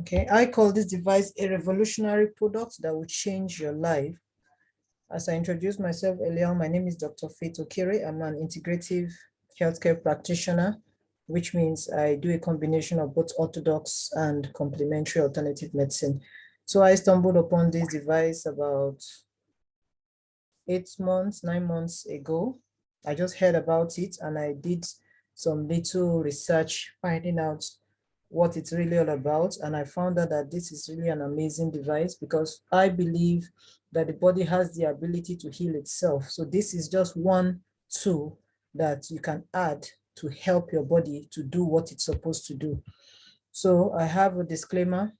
Okay, I call this device a revolutionary product that will change your life. As I introduced myself earlier, my name is Dr. Okere. I'm an integrative healthcare practitioner, which means I do a combination of both orthodox and complementary alternative medicine. So I stumbled upon this device about 9 months ago. I just heard about it and I did some little research, finding out what it's really all about. And I found out that this is really an amazing device because I believe that the body has the ability to heal itself. So this is just one tool that you can add to help your body to do what it's supposed to do. So I have a disclaimer.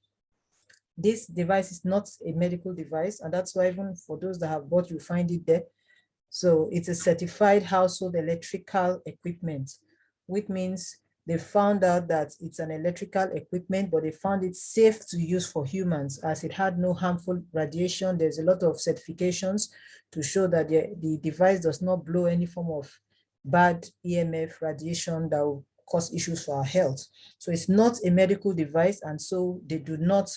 This device is not a medical device, and that's why even for those that have bought, you find it there. So it's a certified household electrical equipment, which means they found out that it's an electrical equipment, but they found it safe to use for humans as it had no harmful radiation. There's a lot of certifications to show that the device does not blow any form of bad EMF radiation that will cause issues for our health. So it's not a medical device, and so they do not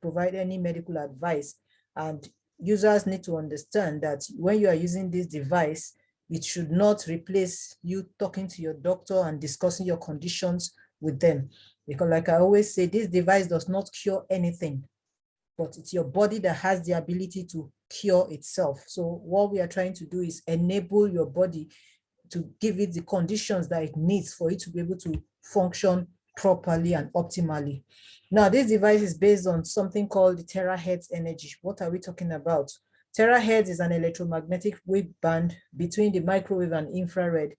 provide any medical advice. And users need to understand that when you are using this device, it should not replace you talking to your doctor and discussing your conditions with them. Because like I always say, this device does not cure anything, but it's your body that has the ability to cure itself. So what we are trying to do is enable your body to give it the conditions that it needs for it to be able to function properly and optimally. Now, this device is based on something called the Terahertz Energy. What are we talking about? Terahertz is an electromagnetic wave band between the microwave and infrared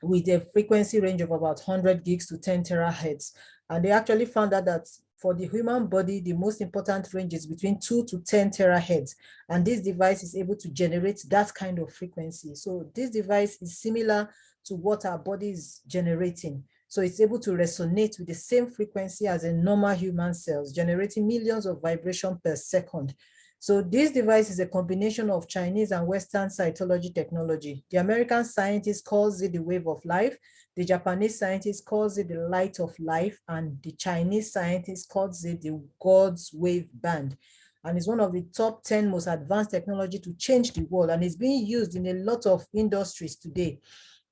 with a frequency range of about 100 gigs to 10 terahertz. And they actually found out that for the human body, the most important range is between 2 to 10 terahertz. And this device is able to generate that kind of frequency. So this device is similar to what our body is generating. So it's able to resonate with the same frequency as a normal human cells, generating millions of vibrations per second. So this device is a combination of Chinese and Western cytology technology. The American scientist calls it the wave of life. The Japanese scientist calls it the light of life. And the Chinese scientist calls it the God's wave band. And it's one of the top 10 most advanced technology to change the world. And it's being used in a lot of industries today,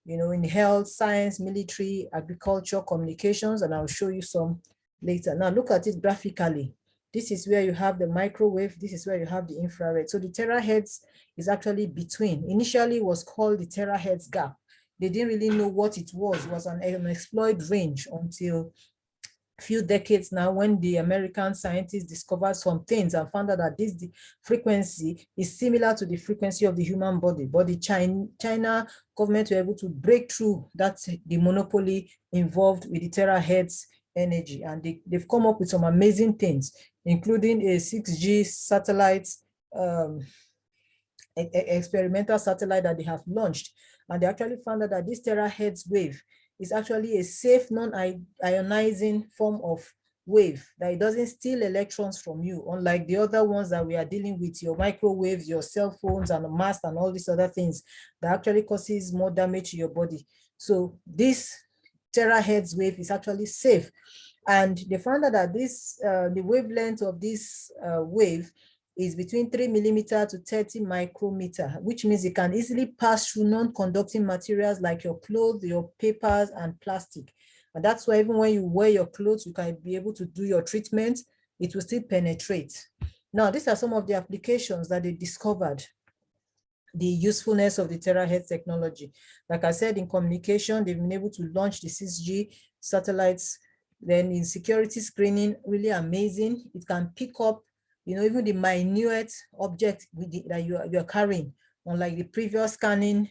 you know, in health, science, military, agriculture, communications, and I'll show you some later. Now look at it graphically. This is where you have the microwave. This is where you have the infrared. So the terahertz is actually between. Initially, it was called the terahertz gap. They didn't really know what it was. It was an unexplored range until a few decades now, when the American scientists discovered some things and found out that this frequency is similar to the frequency of the human body. But the China government were able to break through that, the monopoly involved with the terahertz energy. And they've come up with some amazing things, including a 6G satellite, experimental satellite that they have launched. And they actually found out that this terahertz wave is actually a safe, non-ionizing form of wave, that it doesn't steal electrons from you, unlike the other ones that we are dealing with, your microwaves, your cell phones and mass and all these other things that actually causes more damage to your body. So this terahertz wave is actually safe. And they found out that this, the wavelength of this wave is between 3 millimeter to 30 micrometer, which means it can easily pass through non-conducting materials like your clothes, your papers, and plastic. And that's why even when you wear your clothes, you can be able to do your treatment, it will still penetrate. Now, these are some of the applications that they discovered, the usefulness of the terahertz technology. Like I said, in communication, they've been able to launch the 6G satellites. Then in security screening, really amazing. It can pick up, you know, even the minute object that you're carrying, unlike the previous scanning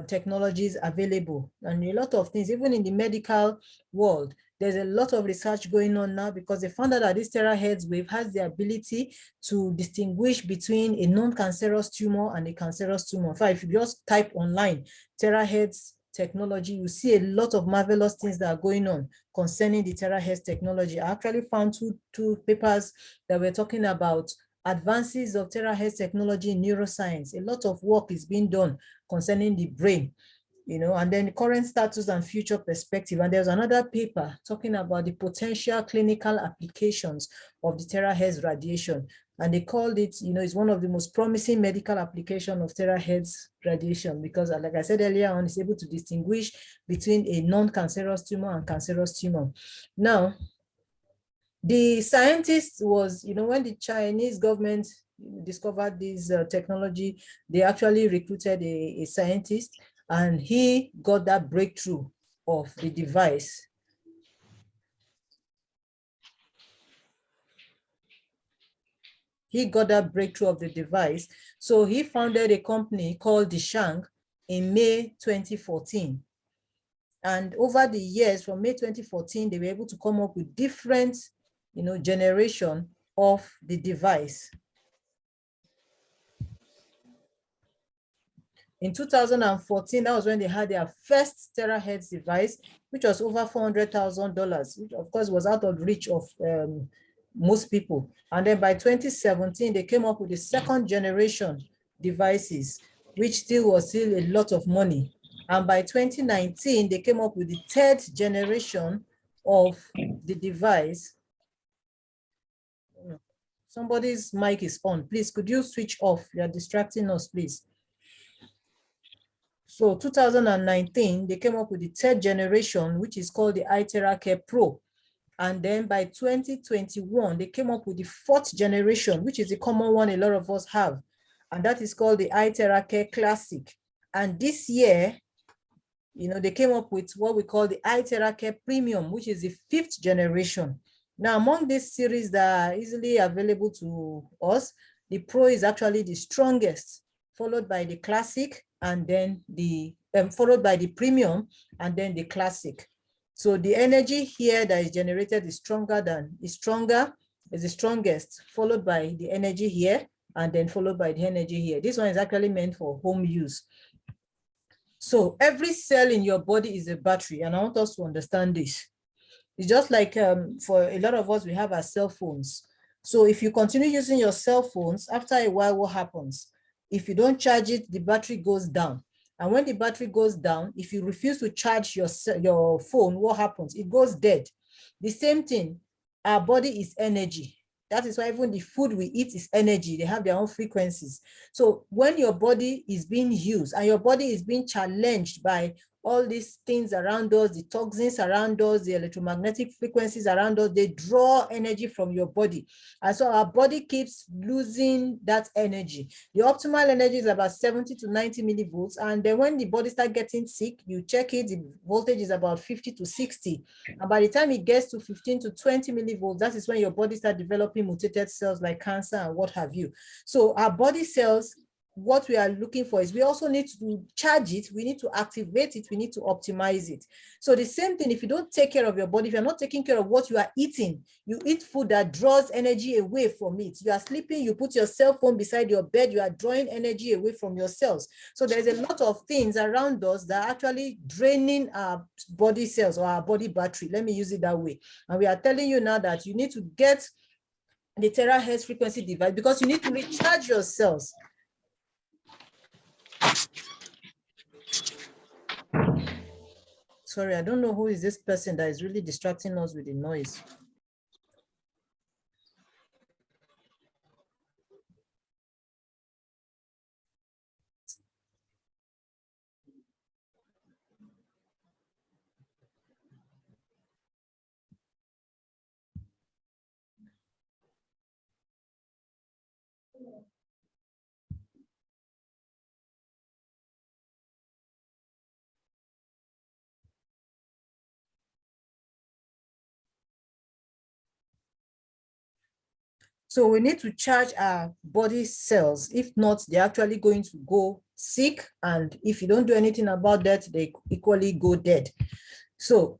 technologies available. And a lot of things, even in the medical world, there's a lot of research going on now because they found out that this terahertz wave has the ability to distinguish between a non-cancerous tumor and a cancerous tumor. In fact, if you just type online terahertz technology, you see a lot of marvelous things that are going on concerning the terahertz technology. I actually found two papers that were talking about advances of terahertz technology in neuroscience. A lot of work is being done concerning the brain. and then current status and future perspective. And there's another paper talking about the potential clinical applications of the terahertz radiation. And they called it, it's one of the most promising medical application of terahertz radiation, because like I said earlier on, it's able to distinguish between a non-cancerous tumor and cancerous tumor. Now, the scientist was, when the Chinese government discovered this technology, they actually recruited a scientist, and he got that breakthrough of the device. He got that breakthrough of the device. So he founded a company called Dishang in May 2014. And over the years, from May 2014, they were able to come up with different, generation of the device. In 2014, that was when they had their first terahertz device, which was over $400,000, which of course was out of reach of most people. And then by 2017, they came up with the second generation devices, which was still a lot of money. And by 2019, they came up with the third generation of the device. Somebody's mic is on. Please, could you switch off? You're distracting us, please. So 2019, they came up with the third generation, which is called the Iteracare Pro. And then by 2021, they came up with the fourth generation, which is the common one a lot of us have. And that is called the Iteracare Classic. And this year, they came up with what we call the Iteracare Premium, which is the fifth generation. Now, among this series that are easily available to us, the Pro is actually the strongest, followed by the Classic, and then followed by the Premium, and then the Classic. So the energy here that is generated is the strongest, followed by the energy here, and then followed by the energy here. This one is actually meant for home use. So every cell in your body is a battery, and I want us to understand this. It's just like for a lot of us, we have our cell phones. So if you continue using your cell phones, after a while, what happens? If you don't charge it, the battery goes down. And when the battery goes down, if you refuse to charge your phone, what happens? It goes dead. The same thing, our body is energy. That is why even the food we eat is energy. They have their own frequencies. So when your body is being used and your body is being challenged by all these things around us, the toxins around us, the electromagnetic frequencies around us, they draw energy from your body. And so our body keeps losing that energy. The optimal energy is about 70 to 90 millivolts. And then when the body starts getting sick, you check it, the voltage is about 50 to 60. And by the time it gets to 15 to 20 millivolts, that is when your body starts developing mutated cells like cancer and what have you. So our body cells, what we are looking for is we also need to charge it, we need to activate it, we need to optimize it. So the same thing, if you don't take care of your body, if you're not taking care of what you are eating, you eat food that draws energy away from it. You are sleeping, you put your cell phone beside your bed, you are drawing energy away from your cells. So there's a lot of things around us that are actually draining our body cells or our body battery. Let me use it that way. And we are telling you now that you need to get the terahertz frequency device because you need to recharge your cells. Sorry, I don't know who is this person that is really distracting us with the noise. So we need to charge our body cells. If not, they're actually going to go sick. And if you don't do anything about that, they equally go dead. So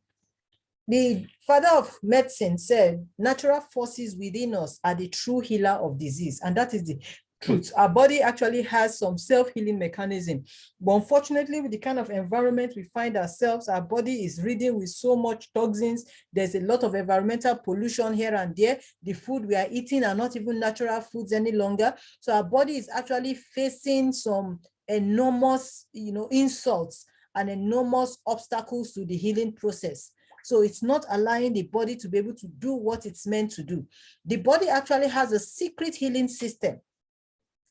the father of medicine said, natural forces within us are the true healer of disease. And that is the truth. Our body actually has some self-healing mechanism. But unfortunately, with the kind of environment we find ourselves, our body is ridden with so much toxins. There's a lot of environmental pollution here and there. The food we are eating are not even natural foods any longer. So our body is actually facing some enormous, insults. and enormous obstacles to the healing process. So it's not allowing the body to be able to do what it's meant to do. The body actually has a secret healing system.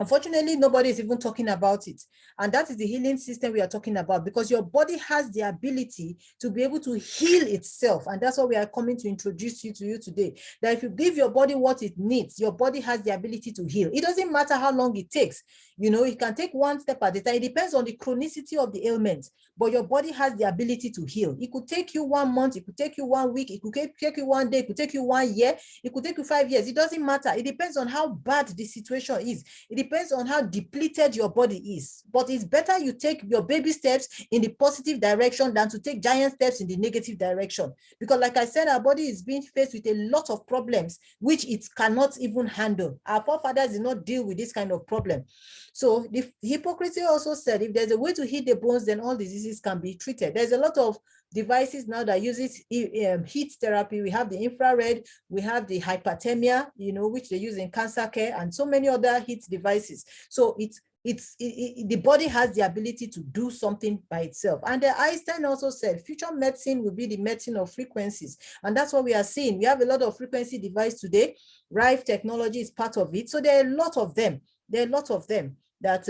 Unfortunately, nobody is even talking about it. And that is the healing system we are talking about, because your body has the ability to be able to heal itself. And that's what we are coming to introduce you to you today. That if you give your body what it needs, your body has the ability to heal. It doesn't matter how long it takes. You know, it can take one step at a time. It depends on the chronicity of the ailment, but your body has the ability to heal. It could take you 1 month, it could take you 1 week, it could take you 1 day, it could take you 1 year, it could take you 5 years. It doesn't matter. It depends on how bad the situation is. It depends on how depleted your body is. But it's better you take your baby steps in the positive direction than to take giant steps in the negative direction. Because like I said, our body is being faced with a lot of problems which it cannot even handle. Our forefathers did not deal with this kind of problem. So the Hippocrates also said, if there's a way to heal the bones, then all diseases can be treated. There's a lot of devices now that uses heat therapy. We have the infrared, we have the hyperthermia, you know, which they use in cancer care, and so many other heat devices. So the body has the ability to do something by itself. And Einstein also said, future medicine will be the medicine of frequencies. And that's what we are seeing. We have a lot of frequency device today. Rife technology is part of it. So there are a lot of them. There are a lot of them that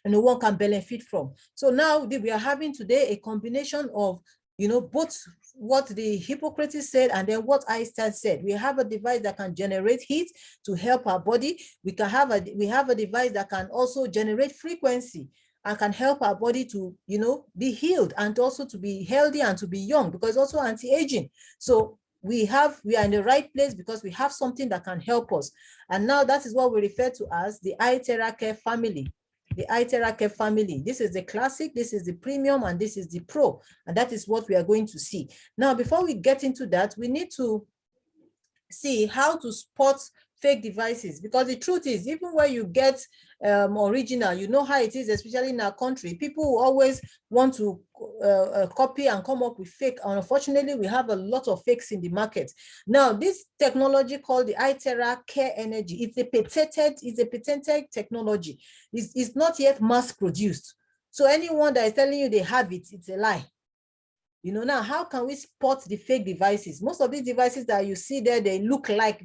no one can benefit from. So now we are having today a combination of, you know, both what the Hippocrates said and then what Einstein said. We have a device that can generate heat to help our body. We have a device that can also generate frequency and can help our body to, you know, be healed and also to be healthy and to be young, because also anti-aging. So we are in the right place because we have something that can help us. And now that is what we refer to as the Iteracare family. The Iteracare family. This is the classic, this is the premium, and this is the pro. And that is what we are going to see. Now, before we get into that, we need to see how to spot fake devices, because the truth is, even when you get original, you know how it is, especially in our country, people always want to copy and come up with fake. And unfortunately, we have a lot of fakes in the market. Now, this technology called the Iteracare Energy, it's a patented technology. It's not yet mass produced. So anyone that is telling you they have it, it's a lie. You know, now how can we spot the fake devices? Most of these devices that you see there, they look alike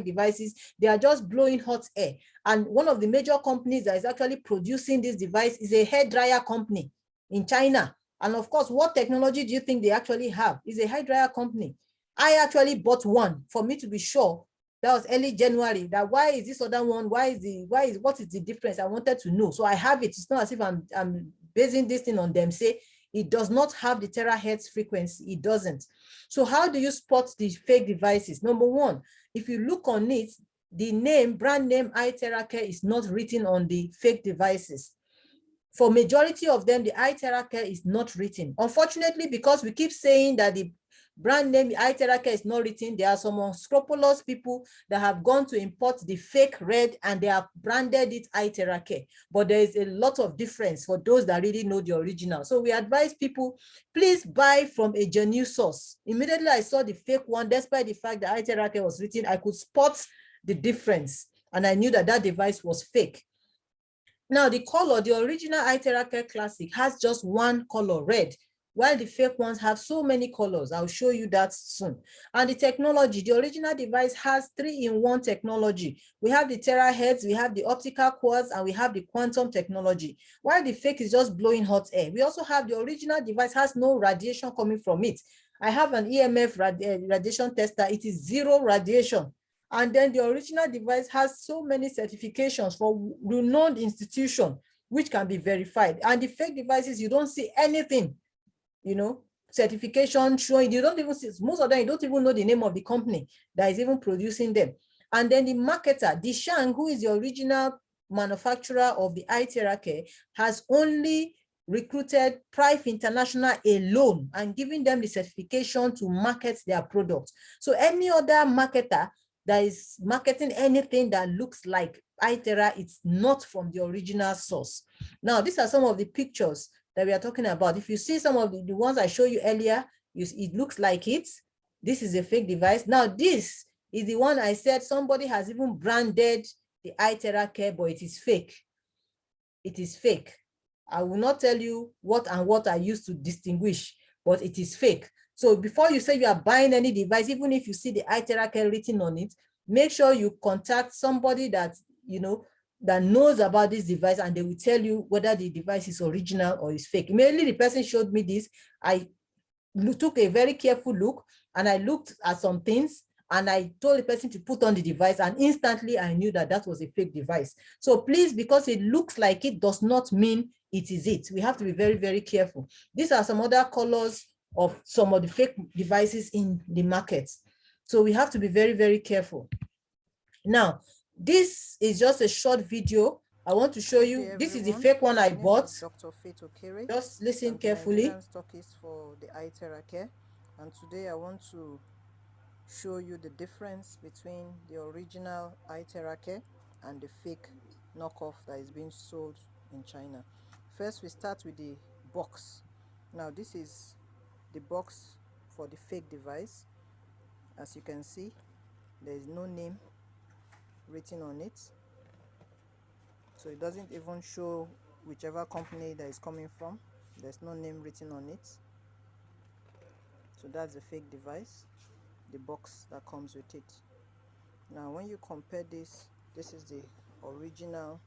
devices. They are just blowing hot air. And one of the major companies that is actually producing this device is a hair dryer company in China. And of course, what technology do you think they actually have? It's a hair dryer company. I actually bought one for me to be sure. That was early January. That why is this other one? What is the difference? I wanted to know. So I have it. It's not as if I'm basing this thing on them. Say, it does not have the terahertz frequency. It doesn't. So how do you spot the fake devices? Number one, if you look on it, the brand name Iteracare is not written on the fake devices. For majority of them, the Iteracare is not written. Unfortunately, because we keep saying that the brand name Iteracare is not written, there are some unscrupulous people that have gone to import the fake red and they have branded it Iteracare. But there is a lot of difference for those that really know the original. So we advise people, please buy from a genuine source. Immediately I saw the fake one, despite the fact that Iteracare was written, I could spot the difference and I knew that that device was fake. Now the color, the original Iteracare Classic has just one color, red, while the fake ones have so many colors. I'll show you that soon. And the technology, the original device has 3-in-1 technology. We have the terahertz, we have the optical quartz, and we have the quantum technology, while the fake is just blowing hot air. We also have the original device has no radiation coming from it. I have an EMF radiation tester. It is 0 radiation. And then the original device has so many certifications for renowned institutions, which can be verified. And the fake devices, you don't see anything, you know, certification showing, you don't even see, most of them, you don't even know the name of the company that is even producing them. And then the marketer, Dishang, who is the original manufacturer of the Iteracare, has only recruited Price International alone and giving them the certification to market their products. So any other marketer that is marketing anything that looks like Itera, it's not from the original source. Now, these are some of the pictures that we are talking about. If you see some of the ones I showed you earlier, it looks like it. This is a fake device. Now, this is the one I said somebody has even branded the Iteracare, but it is fake. It is fake. I will not tell you what and what I use to distinguish, but it is fake. So before you say you are buying any device, even if you see the Iteracare written on it, make sure you contact somebody that, you know, that knows about this device, and they will tell you whether the device is original or is fake. Immediately the person showed me this, I took a very careful look and I looked at some things and I told the person to put on the device, and instantly I knew that that was a fake device. So please, because it looks like it does not mean it is it. We have to be very, very careful. These are some other colors of some of the fake devices in the market. So we have to be very, very careful. Now, this is just a short video. I want to show you, this is the fake one I bought. Dr. Okere. Just listen carefully. Nigerian Stockist for the Iteracare, and today I want to show you the difference between the original Iteracare and the fake knockoff that is being sold in China. First, we start with the box. Now, this is the box for the fake device. As you can see, there is no name written on it, so it doesn't even show whichever company that is coming from. There's no name written on it. So that's a fake device, the box that comes with it. Now when you compare this is the original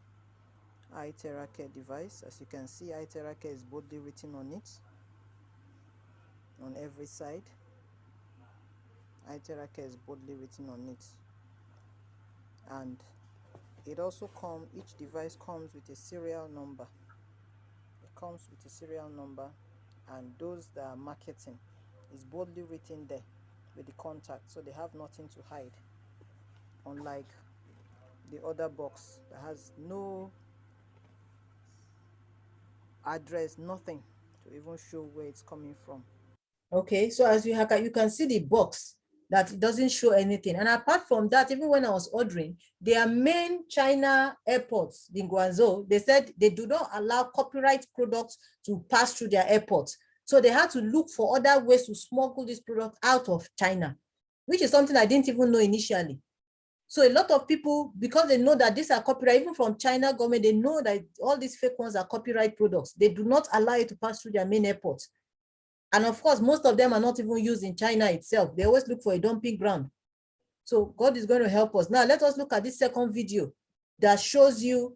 Iteracare device. As you can see, Iteracare is boldly written on it, on every side. Iteracare is boldly written on it, and it also each device comes with a serial number. It comes with a serial number, and those that are marketing is boldly written there with the contact, so they have nothing to hide, unlike the other box that has no address, nothing to even show where it's coming from. Okay, so as you can see the box that it doesn't show anything. And apart from that, even when I was ordering, their main China airports in Guangzhou, they said they do not allow copyright products to pass through their airports. So they had to look for other ways to smuggle this product out of China, which is something I didn't even know initially. So a lot of people, because they know that these are copyright, even from China government, they know that all these fake ones are copyright products. They do not allow it to pass through their main airports. And of course, most of them are not even used in China itself. They always look for a dumping ground. So God is going to help us. Now, let us look at this second video that shows you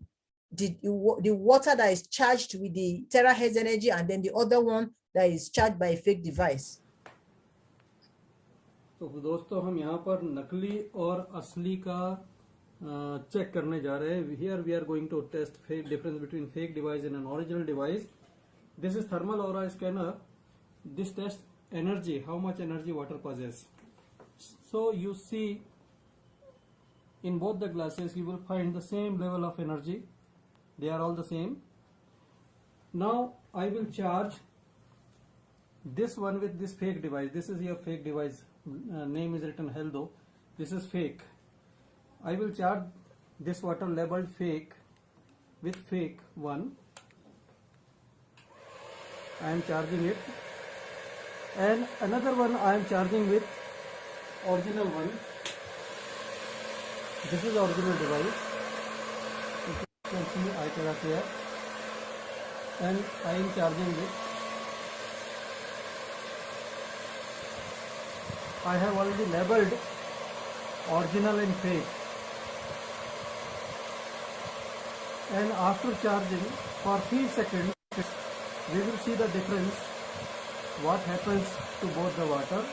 the water that is charged with the Terahertz Energy, and then the other one that is charged by a fake device. तो दोस्तों, हम यहाँ पर नकली और असली का check करने जा रहे हैं. Here we are going to test difference between fake device and an original device. This is thermal aura scanner. This tests energy, how much energy water possesses. So you see, in both the glasses you will find the same level of energy. They are all the same. Now I will charge this one with this fake device. This is your fake device. Name is written Heldo. This is fake. I will charge this water labeled fake with fake one. I am charging it. And another one I am charging with original one. This is original device. You can see Iteracare, and I am charging it. I have already labeled original and fake, and after charging for 3 seconds we will see the difference, what happens to both the water.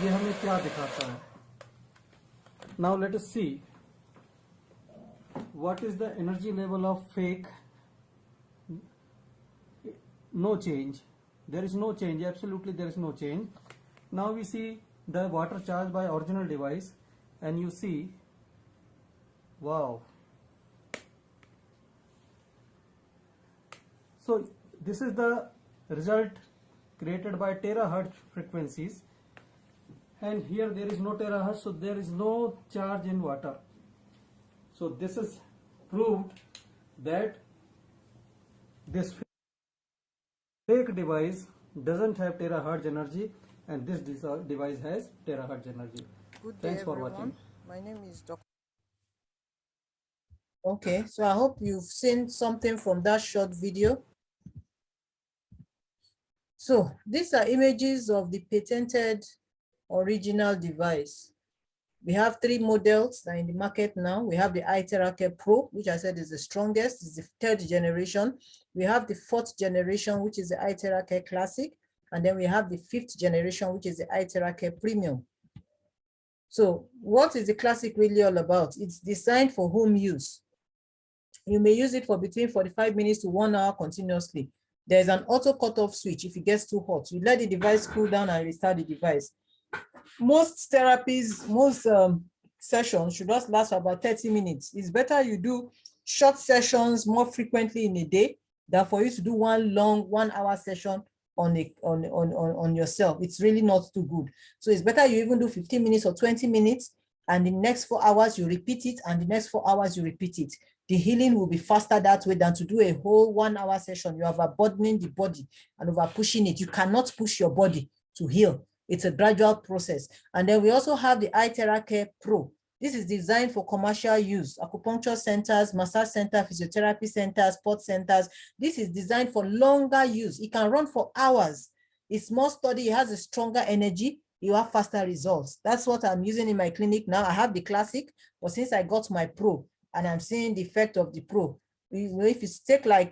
ये हमें क्या दिखाता है. Now let us see what is the energy level of fake. No change. There is no change. Absolutely there is no change. Now we see the water charged by original device, and you see, wow. So this is the result created by terahertz frequencies, and here there is no terahertz, so there is no charge in water. So this is proved that this fake device doesn't have terahertz energy, and this device has terahertz energy. Good day, Thanks for everyone. watching. My name is Dr. Okay, so I hope you've seen something from that short video. So these are images of the patented original device. We have 3 models that are in the market now. We have the Iteracare Pro, which I said is the strongest, is the 3rd generation. We have the 4th generation, which is the Iteracare Classic. And then we have the 5th generation, which is the Iteracare Premium. So what is the Classic really all about? It's designed for home use. You may use it for between 45 minutes to 1 hour continuously. There's an auto cutoff switch. If it gets too hot, you let the device cool down and restart the device. Most therapies, most sessions should just last for about 30 minutes. It's better you do short sessions more frequently in a day than for you to do one long 1 hour session on yourself. It's really not too good. So it's better you even do 15 minutes or 20 minutes, and the next 4 hours you repeat it, and the next 4 hours you repeat it. The healing will be faster that way than to do a whole 1 hour session. You are overburdening the body and over pushing it. You cannot push your body to heal. It's a gradual process. And then we also have the Iteracare Pro. This is designed for commercial use, acupuncture centers, massage center, physiotherapy centers, sports centers. This is designed for longer use. It can run for hours. It's more sturdy. It has a stronger energy. You have faster results. That's what I'm using in my clinic now. I have the Classic, but since I got my Pro, and I'm seeing the effect of the Pro. If you take like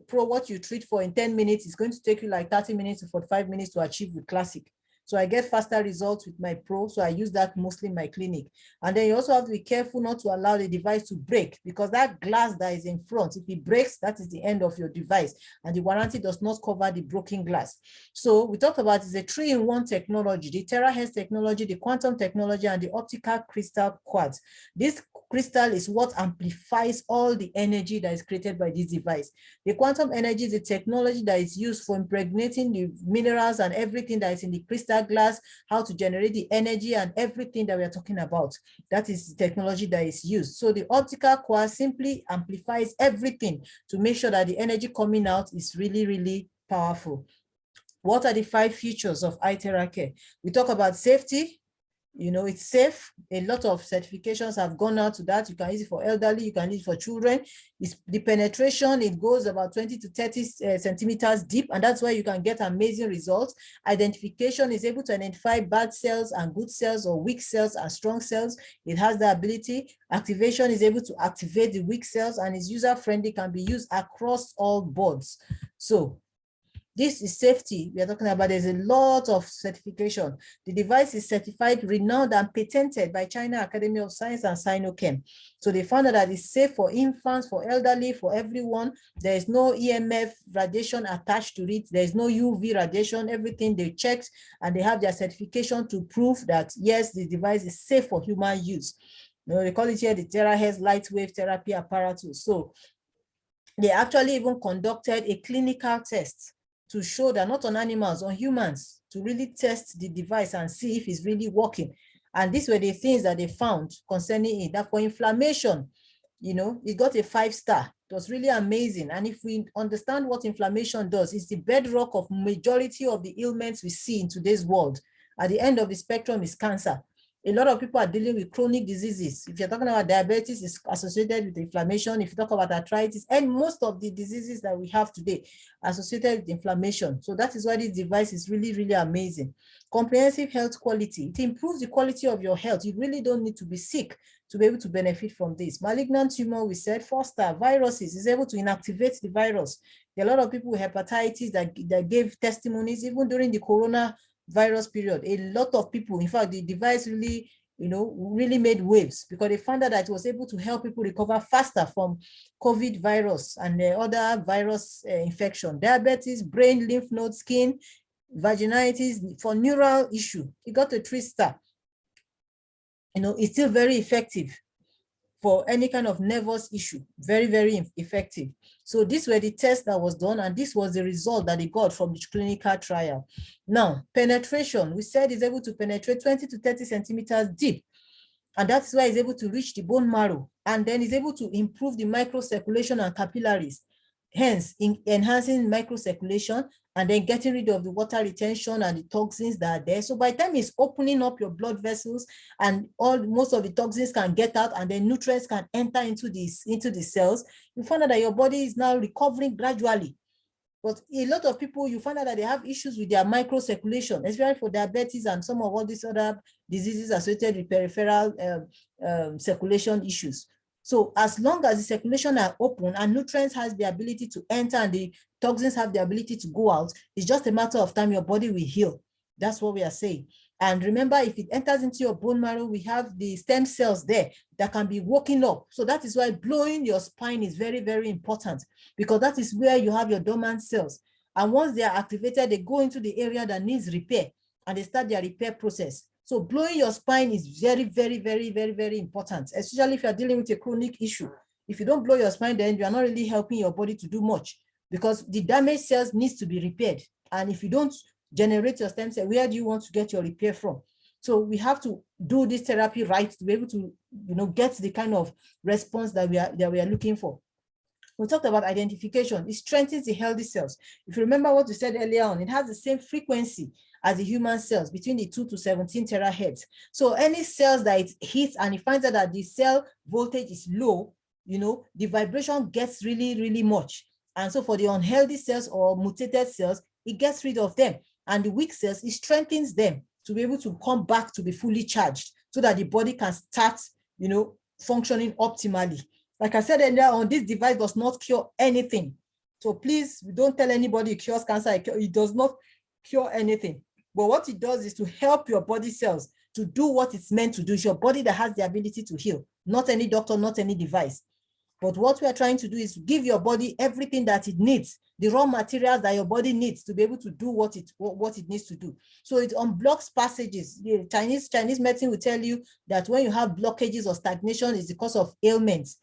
Pro, what you treat for in 10 minutes, it's going to take you like 30 minutes to 45 minutes to achieve with Classic. So I get faster results with my Pro. So I use that mostly in my clinic. And then you also have to be careful not to allow the device to break, because that glass that is in front, if it breaks, that is the end of your device. And the warranty does not cover the broken glass. So we talked about it's a 3-in-1 technology, the Terahertz technology, the quantum technology, and the optical crystal quartz. This crystal is what amplifies all the energy that is created by this device. The quantum energy is the technology that is used for impregnating the minerals and everything that is in the crystal glass, how to generate the energy and everything that we are talking about. That is the technology that is used. So the optical quartz simply amplifies everything to make sure that the energy coming out is really, really powerful. What are the 5 features of Iteracare? We talk about safety. You know, it's safe. A lot of certifications have gone out to that. You can use it for elderly, you can use it for children. It's the penetration, it goes about 20 to 30 centimeters deep, and that's why you can get amazing results. Identification is able to identify bad cells and good cells, or weak cells and strong cells. It has the ability. Activation is able to activate the weak cells, and is user-friendly, can be used across all boards. So this is safety we are talking about. There's a lot of certification. The device is certified, renowned, and patented by China Academy of Science and Sinochem. So they found out that it's safe for infants, for elderly, for everyone. There is no EMF radiation attached to it. There is no UV radiation. Everything they checked, and they have their certification to prove that, yes, the device is safe for human use. You know, they call it here the Terahertz light wave therapy apparatus. So they actually even conducted a clinical test to show that, not on animals, on humans, to really test the device and see if it's really working. And these were the things that they found concerning it. That for inflammation, you know, it got a 5-star. It was really amazing. And if we understand what inflammation does, it's the bedrock of majority of the ailments we see in today's world. At the end of the spectrum is cancer. A lot of people are dealing with chronic diseases. If you're talking about diabetes, it's associated with inflammation. If you talk about arthritis, and most of the diseases that we have today are associated with inflammation. So that is why this device is really, really amazing. Comprehensive health quality. It improves the quality of your health. You really don't need to be sick to be able to benefit from this. Malignant tumor, we said, 4-star. Viruses, is able to inactivate the virus. There are a lot of people with hepatitis that gave testimonies even during the coronavirus period. A lot of people, in fact, the device really, you know, really made waves, because they found out that it was able to help people recover faster from COVID virus and other virus infection. Diabetes, brain, lymph node, skin, vaginitis, for neural issue. It got a 3-star. You know, it's still very effective for any kind of nervous issue. Very, very effective. So these were the tests that was done, and this was the result that they got from the clinical trial. Now, penetration, we said is able to penetrate 20 to 30 centimeters deep. And that's why it's able to reach the bone marrow, and then is able to improve the microcirculation and capillaries. hence enhancing microcirculation and then getting rid of the water retention and the toxins that are there. So by the time it's opening up your blood vessels and most of the toxins can get out and then nutrients can enter into the cells, you find out that your body is now recovering gradually. But a lot of people, you find out that they have issues with their microcirculation, especially for diabetes and some of all these other diseases associated with peripheral circulation issues. So as long as the circulation are open and nutrients has the ability to enter and the toxins have the ability to go out, it's just a matter of time your body will heal. That's what we are saying. And remember, if it enters into your bone marrow, we have the stem cells there that can be woken up. So that is why blowing your spine is very, very important, because that is where you have your dormant cells. And once they are activated, they go into the area that needs repair and they start their repair process. So blowing your spine is very, very, very, very, very important, especially if you're dealing with a chronic issue. If you don't blow your spine, then you are not really helping your body to do much, because the damaged cells needs to be repaired. And if you don't generate your stem cell, where do you want to get your repair from? So we have to do this therapy right to be able to, get the kind of response that we are looking for. We talked about identification. It strengthens the healthy cells. If you remember what we said earlier on, it has the same frequency as the human cells, between the 2 to 17 terahertz. So any cells that it hits and it finds out that the cell voltage is low, the vibration gets really, really much. And so for the unhealthy cells or mutated cells, it gets rid of them. And the weak cells, it strengthens them to be able to come back to be fully charged so that the body can start, functioning optimally. Like I said earlier on, this device does not cure anything. So please, don't tell anybody it cures cancer. It does not cure anything. But what it does is to help your body cells to do what it's meant to do. It's your body that has the ability to heal, not any doctor, not any device. But what we are trying to do is give your body everything that it needs, the raw materials that your body needs to be able to do what it needs to do. So it unblocks passages. The Chinese medicine will tell you that when you have blockages or stagnation, it's because of ailments,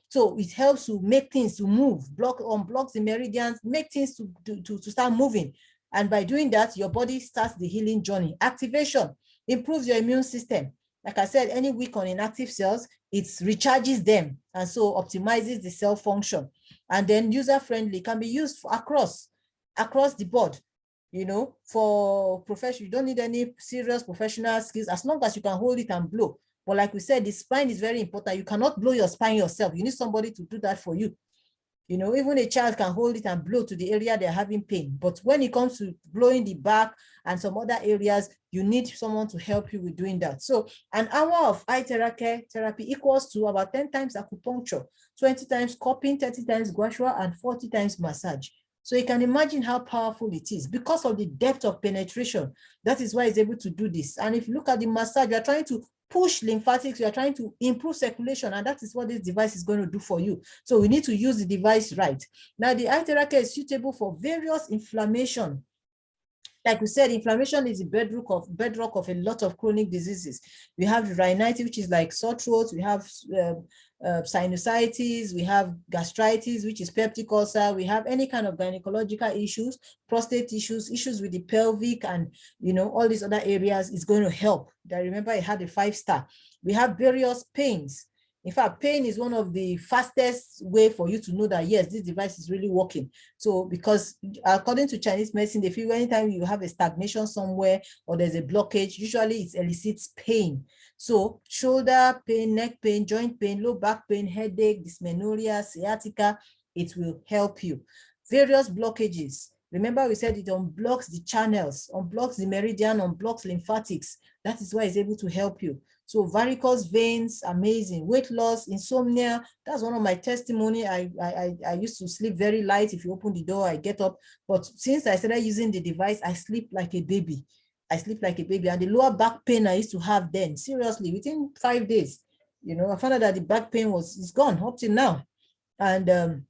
So it helps to make things to move, unblocks the meridians, make things to start moving. And by doing that, your body starts the healing journey. Activation improves your immune system. Like I said, any weak or inactive cells, it recharges them and so optimizes the cell function. And then user-friendly, can be used across the board, for professional. You don't need any serious professional skills as long as you can hold it and blow. But like we said, the spine is very important. You cannot blow your spine yourself. You need somebody to do that for you. Even a child can hold it and blow to the area they're having pain. But when it comes to blowing the back and some other areas, you need someone to help you with doing that. So an hour of Iteracare therapy equals to about 10 times acupuncture, 20 times cupping, 30 times gua sha, and 40 times massage. So you can imagine how powerful it is because of the depth of penetration. That is why it's able to do this. And if you look at the massage, you are trying to push lymphatics, you are trying to improve circulation, and that is what this device is going to do for you. So we need to use the device right. Now, the Iteracare is suitable for various inflammation. Like we said, inflammation is the bedrock of a lot of chronic diseases. We have rhinitis, which is like sore throat. We have sinusitis. We have gastritis, which is peptic ulcer. We have any kind of gynecological issues, prostate issues, issues with the pelvic, and all these other areas is going to help. I remember it had a 5-star. We have various pains. In fact, pain is one of the fastest way for you to know that, yes, this device is really working. So because according to Chinese medicine, they feel anytime you have a stagnation somewhere or there's a blockage, usually it elicits pain. So shoulder pain, neck pain, joint pain, low back pain, headache, dysmenorrhea, sciatica, it will help you. Various blockages. Remember, we said it unblocks the channels, unblocks the meridian, unblocks lymphatics. That is why it's able to help you. So varicose veins, amazing. Weight loss, insomnia, that's one of my testimony. I used to sleep very light. If you open the door, I get up. But since I started using the device, I sleep like a baby. I sleep like a baby. And the lower back pain I used to have then, seriously, within 5 days, I found out that the back pain is gone up till now. And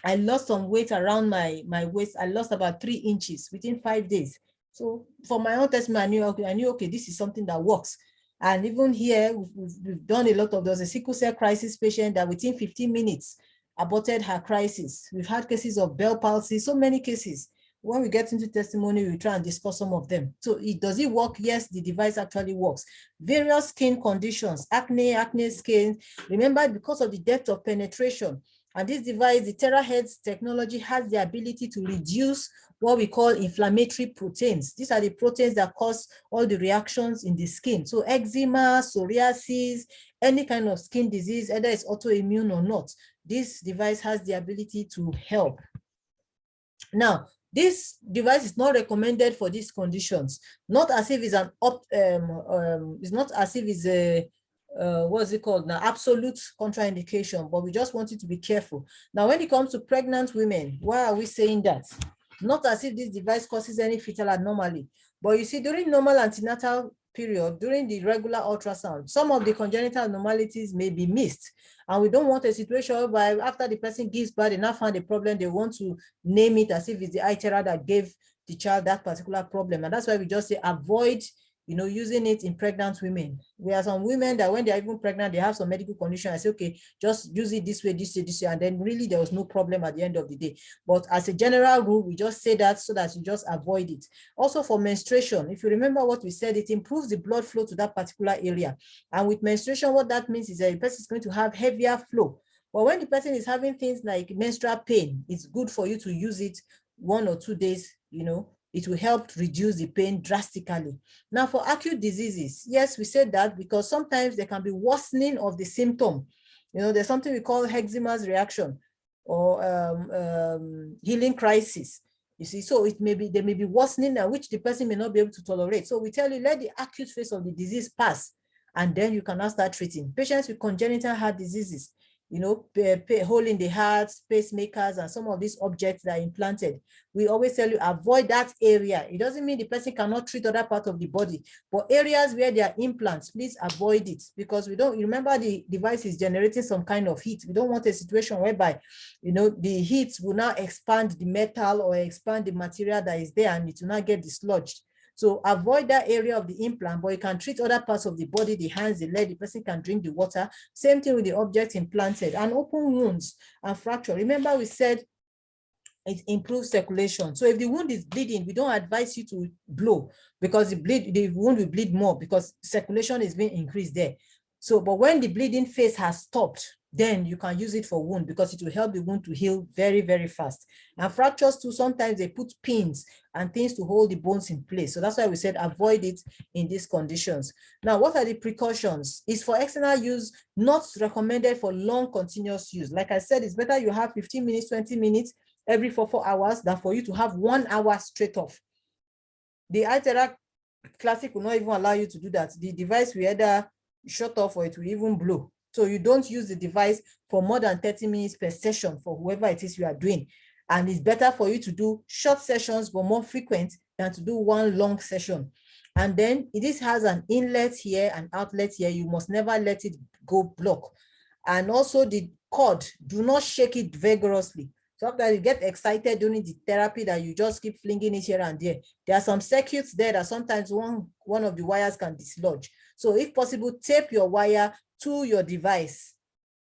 I lost some weight around my waist. I lost about 3 inches within 5 days. So for my own testimony, I knew, okay, this is something that works. And even here, we've done a lot of, there's a sickle cell crisis patient that within 15 minutes aborted her crisis. We've had cases of Bell palsy, so many cases. When we get into testimony, we try and discuss some of them. So does it work? Yes, the device actually works. Various skin conditions, acne skin. Remember, because of the depth of penetration And this device, the Terahertz technology, has the ability to reduce what we call inflammatory proteins. These are the proteins that cause all the reactions in the skin. So eczema, psoriasis, any kind of skin disease, either it's autoimmune or not, this device has the ability to help. Now, this device is not recommended for these conditions. Not as if it's it's not as if it's a what's it called now, absolute contraindication, but we just want you to be careful. Now, when it comes to pregnant women, why are we saying that? Not as if this device causes any fetal anomaly, but you see, during normal antenatal period, during the regular ultrasound, some of the congenital abnormalities may be missed. And we don't want a situation whereby after the person gives birth, they now find a problem, they want to name it as if it's the itera that gave the child that particular problem. And that's why we just say avoid, using it in pregnant women. There are some women that when they're even pregnant, they have some medical condition. I say, okay, just use it this way, this way, this way. And then really there was no problem at the end of the day. But as a general rule, we just say that so that you just avoid it. Also for menstruation, if you remember what we said, it improves the blood flow to that particular area. And with menstruation, what that means is that the person is going to have heavier flow. But when the person is having things like menstrual pain, it's good for you to use it 1 or 2 days, it will help reduce the pain drastically. Now for acute diseases, yes, we said that because sometimes there can be worsening of the symptom. There's something we call eczema's reaction or healing crisis. You see, so there may be worsening which the person may not be able to tolerate. So we tell you, let the acute phase of the disease pass, and then you can now start treating. Patients with congenital heart diseases, hole in the heart, pacemakers, and some of these objects that are implanted. We always tell you, avoid that area. It doesn't mean the person cannot treat other parts of the body, but areas where there are implants, please avoid it, because remember the device is generating some kind of heat. We don't want a situation whereby, the heat will now expand the metal or expand the material that is there, and it will not get dislodged. So avoid that area of the implant, but you can treat other parts of the body, the hands, the leg, the person can drink the water. Same thing with the object implanted. And open wounds and fracture. Remember we said it improves circulation. So if the wound is bleeding, we don't advise you to blow, because the wound will bleed more because circulation is being increased there. So, but when the bleeding phase has stopped, then you can use it for wound, because it will help the wound to heal very, very fast. And fractures too, sometimes they put pins and things to hold the bones in place. So that's why we said avoid it in these conditions. Now, what are the precautions? It's for external use, not recommended for long continuous use. Like I said, it's better you have 15 minutes, 20 minutes every 4 hours than for you to have 1 hour straight off. The Itera Classic will not even allow you to do that. The device will either shut off or it will even blow. So you don't use the device for more than 30 minutes per session for whoever it is you are doing. And it's better for you to do short sessions, but more frequent than to do one long session. And then this has an inlet here and outlet here. You must never let it go block. And also the cord, do not shake it vigorously. Sometimes you get excited during the therapy that you just keep flinging it here and there. There are some circuits there that sometimes one of the wires can dislodge. So if possible, tape your wire to your device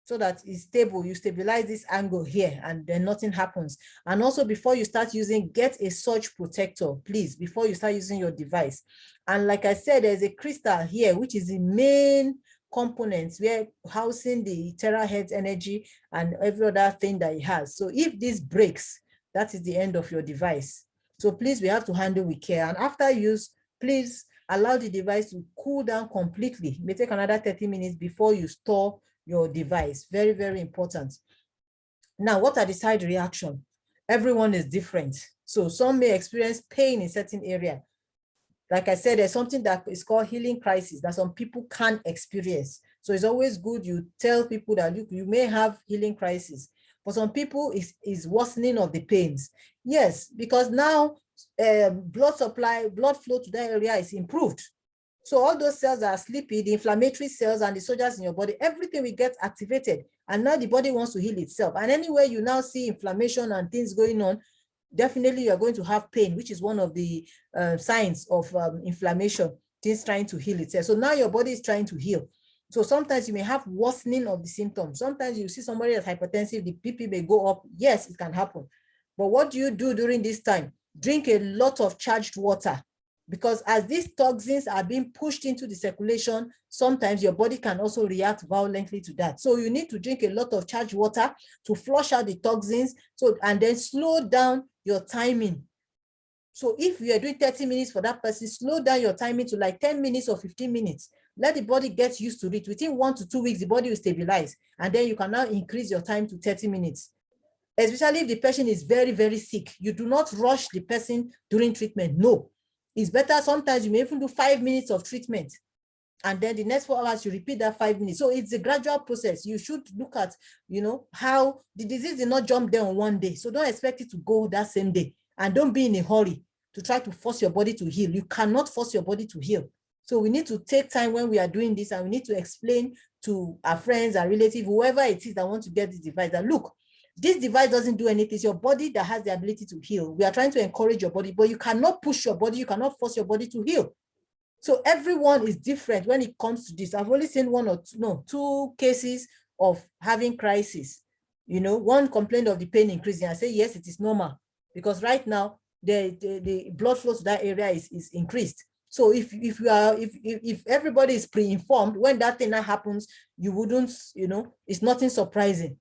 so that it's stable. You stabilize this angle here and then nothing happens. And also before you start using, get a surge protector, please, before you start using your device. And like I said, there's a crystal here, which is the main components where housing the Terahertz Energy and every other thing that it has. So if this breaks, that is the end of your device. So please, we have to handle with care. And after use, please allow the device to cool down completely. It may take another 30 minutes before you store your device. Very, very important. Now, what are the side reactions? Everyone is different. So some may experience pain in certain area. Like I said, there's something that is called healing crisis that some people can't experience. So it's always good you tell people that you may have healing crisis. For some people, it's worsening of the pains. Yes, because now blood flow to that area is improved. So all those cells that are sleepy, the inflammatory cells and the soldiers in your body, everything will get activated. And now the body wants to heal itself. And anywhere you now see inflammation and things going on, definitely you're going to have pain, which is one of the signs of inflammation, things trying to heal itself. So now your body is trying to heal. So sometimes you may have worsening of the symptoms. Sometimes you see somebody that's hypertensive, the BP may go up. Yes, it can happen. But what do you do during this time? Drink a lot of charged water. Because as these toxins are being pushed into the circulation, sometimes your body can also react violently to that. So you need to drink a lot of charged water to flush out the toxins, so, and then slow down your timing. So if you are doing 30 minutes for that person, slow down your timing to like 10 minutes or 15 minutes. Let the body get used to it. Within 1 to 2 weeks, the body will stabilize. And then you can now increase your time to 30 minutes. Especially if the patient is very, very sick. You do not rush the person during treatment. No. It's better sometimes you may even do 5 minutes of treatment. And then the next 4 hours, you repeat that 5 minutes. So it's a gradual process. You should look at, how the disease did not jump there on one day. So don't expect it to go that same day. And don't be in a hurry to try to force your body to heal. You cannot force your body to heal. So we need to take time when we are doing this, and we need to explain to our friends, our relatives, whoever it is that want to get this device, that look, this device doesn't do anything. It's your body that has the ability to heal. We are trying to encourage your body, but you cannot push your body. You cannot force your body to heal. So everyone is different when it comes to this. I've only seen two cases of having crisis. One complained of the pain increasing. I say, yes, it is normal, because right now the blood flow to that area is increased. So if everybody is pre-informed, when that thing happens, you wouldn't, it's nothing surprising.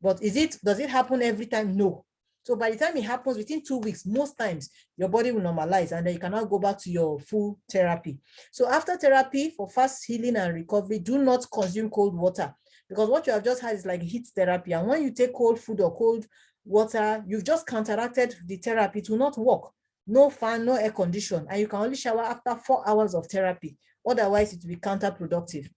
But does it happen every time? No. So by the time it happens within 2 weeks, most times your body will normalize, and then you cannot go back to your full therapy. So after therapy, for fast healing and recovery, do not consume cold water, because what you have just had is like heat therapy. And when you take cold food or cold water, you've just counteracted the therapy. It will not work. No fan, no air condition, and you can only shower after 4 hours of therapy. Otherwise, it will be counterproductive.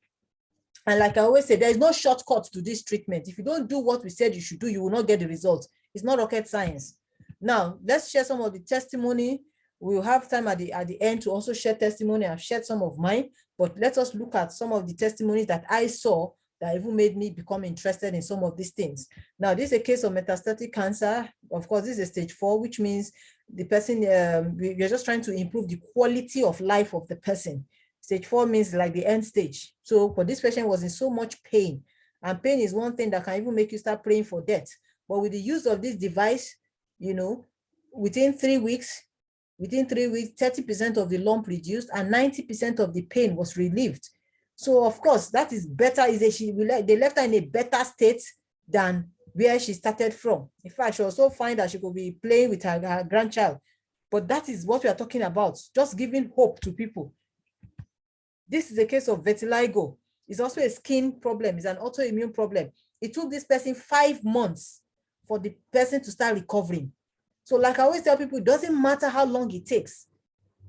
And like I always say, there is no shortcut to this treatment. If you don't do what we said you should do, you will not get the results. It's not rocket science. Now, let's share some of the testimony. We'll have time at the end to also share testimony. I've shared some of mine, but let us look at some of the testimonies that I saw that even made me become interested in some of these things. Now, this is a case of metastatic cancer. Of course, this is stage 4, which means the person, we're just trying to improve the quality of life of the person. Stage 4 means like the end stage. So for this patient was in so much pain, and pain is one thing that can even make you start praying for death. But with the use of this device, within 3 weeks, 30% of the lump reduced and 90% of the pain was relieved. So of course, that is better. They left her in a better state than where she started from. In fact, she also find that she could be playing with her grandchild. But that is what we are talking about, just giving hope to people. This is a case of vitiligo. It's also a skin problem. It's an autoimmune problem. It took this person 5 months for the person to start recovering. So like I always tell people, it doesn't matter how long it takes,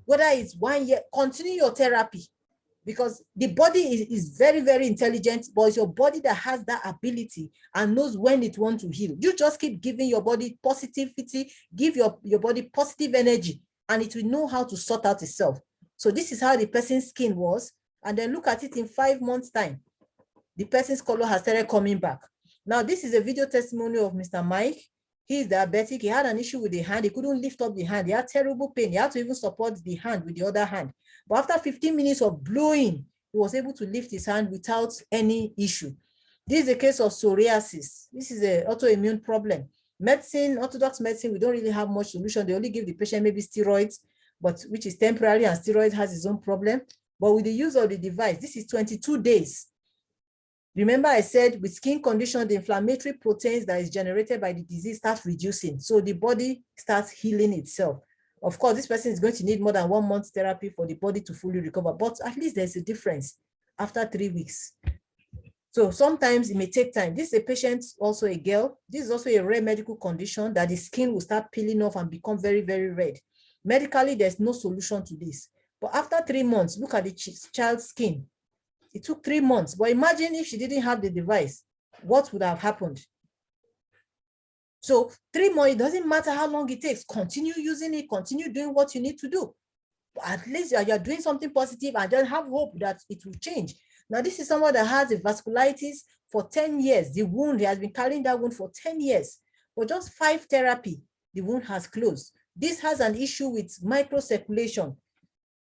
whether it's 1 year, continue your therapy, because the body is very, very intelligent, but it's your body that has that ability and knows when it wants to heal. You just keep giving your body positivity, give your body positive energy, and it will know how to sort out itself. So this is how the person's skin was. And then look at it in 5 months' time. The person's color has started coming back. Now, this is a video testimony of Mr. Mike. He is diabetic. He had an issue with the hand. He couldn't lift up the hand. He had terrible pain. He had to even support the hand with the other hand. But after 15 minutes of blowing, he was able to lift his hand without any issue. This is a case of psoriasis. This is an autoimmune problem. Medicine, orthodox medicine, we don't really have much solution. They only give the patient maybe steroids, but which is temporary, and steroid has its own problem. But with the use of the device, this is 22 days. Remember I said with skin condition, the inflammatory proteins that is generated by the disease start reducing. So the body starts healing itself. Of course, this person is going to need more than 1 month therapy for the body to fully recover, but at least there's a difference after 3 weeks. So sometimes it may take time. This is a patient, also a girl. This is also a rare medical condition that the skin will start peeling off and become very, very red. Medically, there's no solution to this. But after 3 months, look at the child's skin. It took 3 months. But imagine if she didn't have the device, what would have happened? So 3 months, it doesn't matter how long it takes. Continue using it, continue doing what you need to do. But at least you're doing something positive, and then have hope that it will change. Now, this is someone that has a vasculitis for 10 years. The wound, he has been carrying that wound for 10 years. But just 5 therapy, the wound has closed. This has an issue with microcirculation.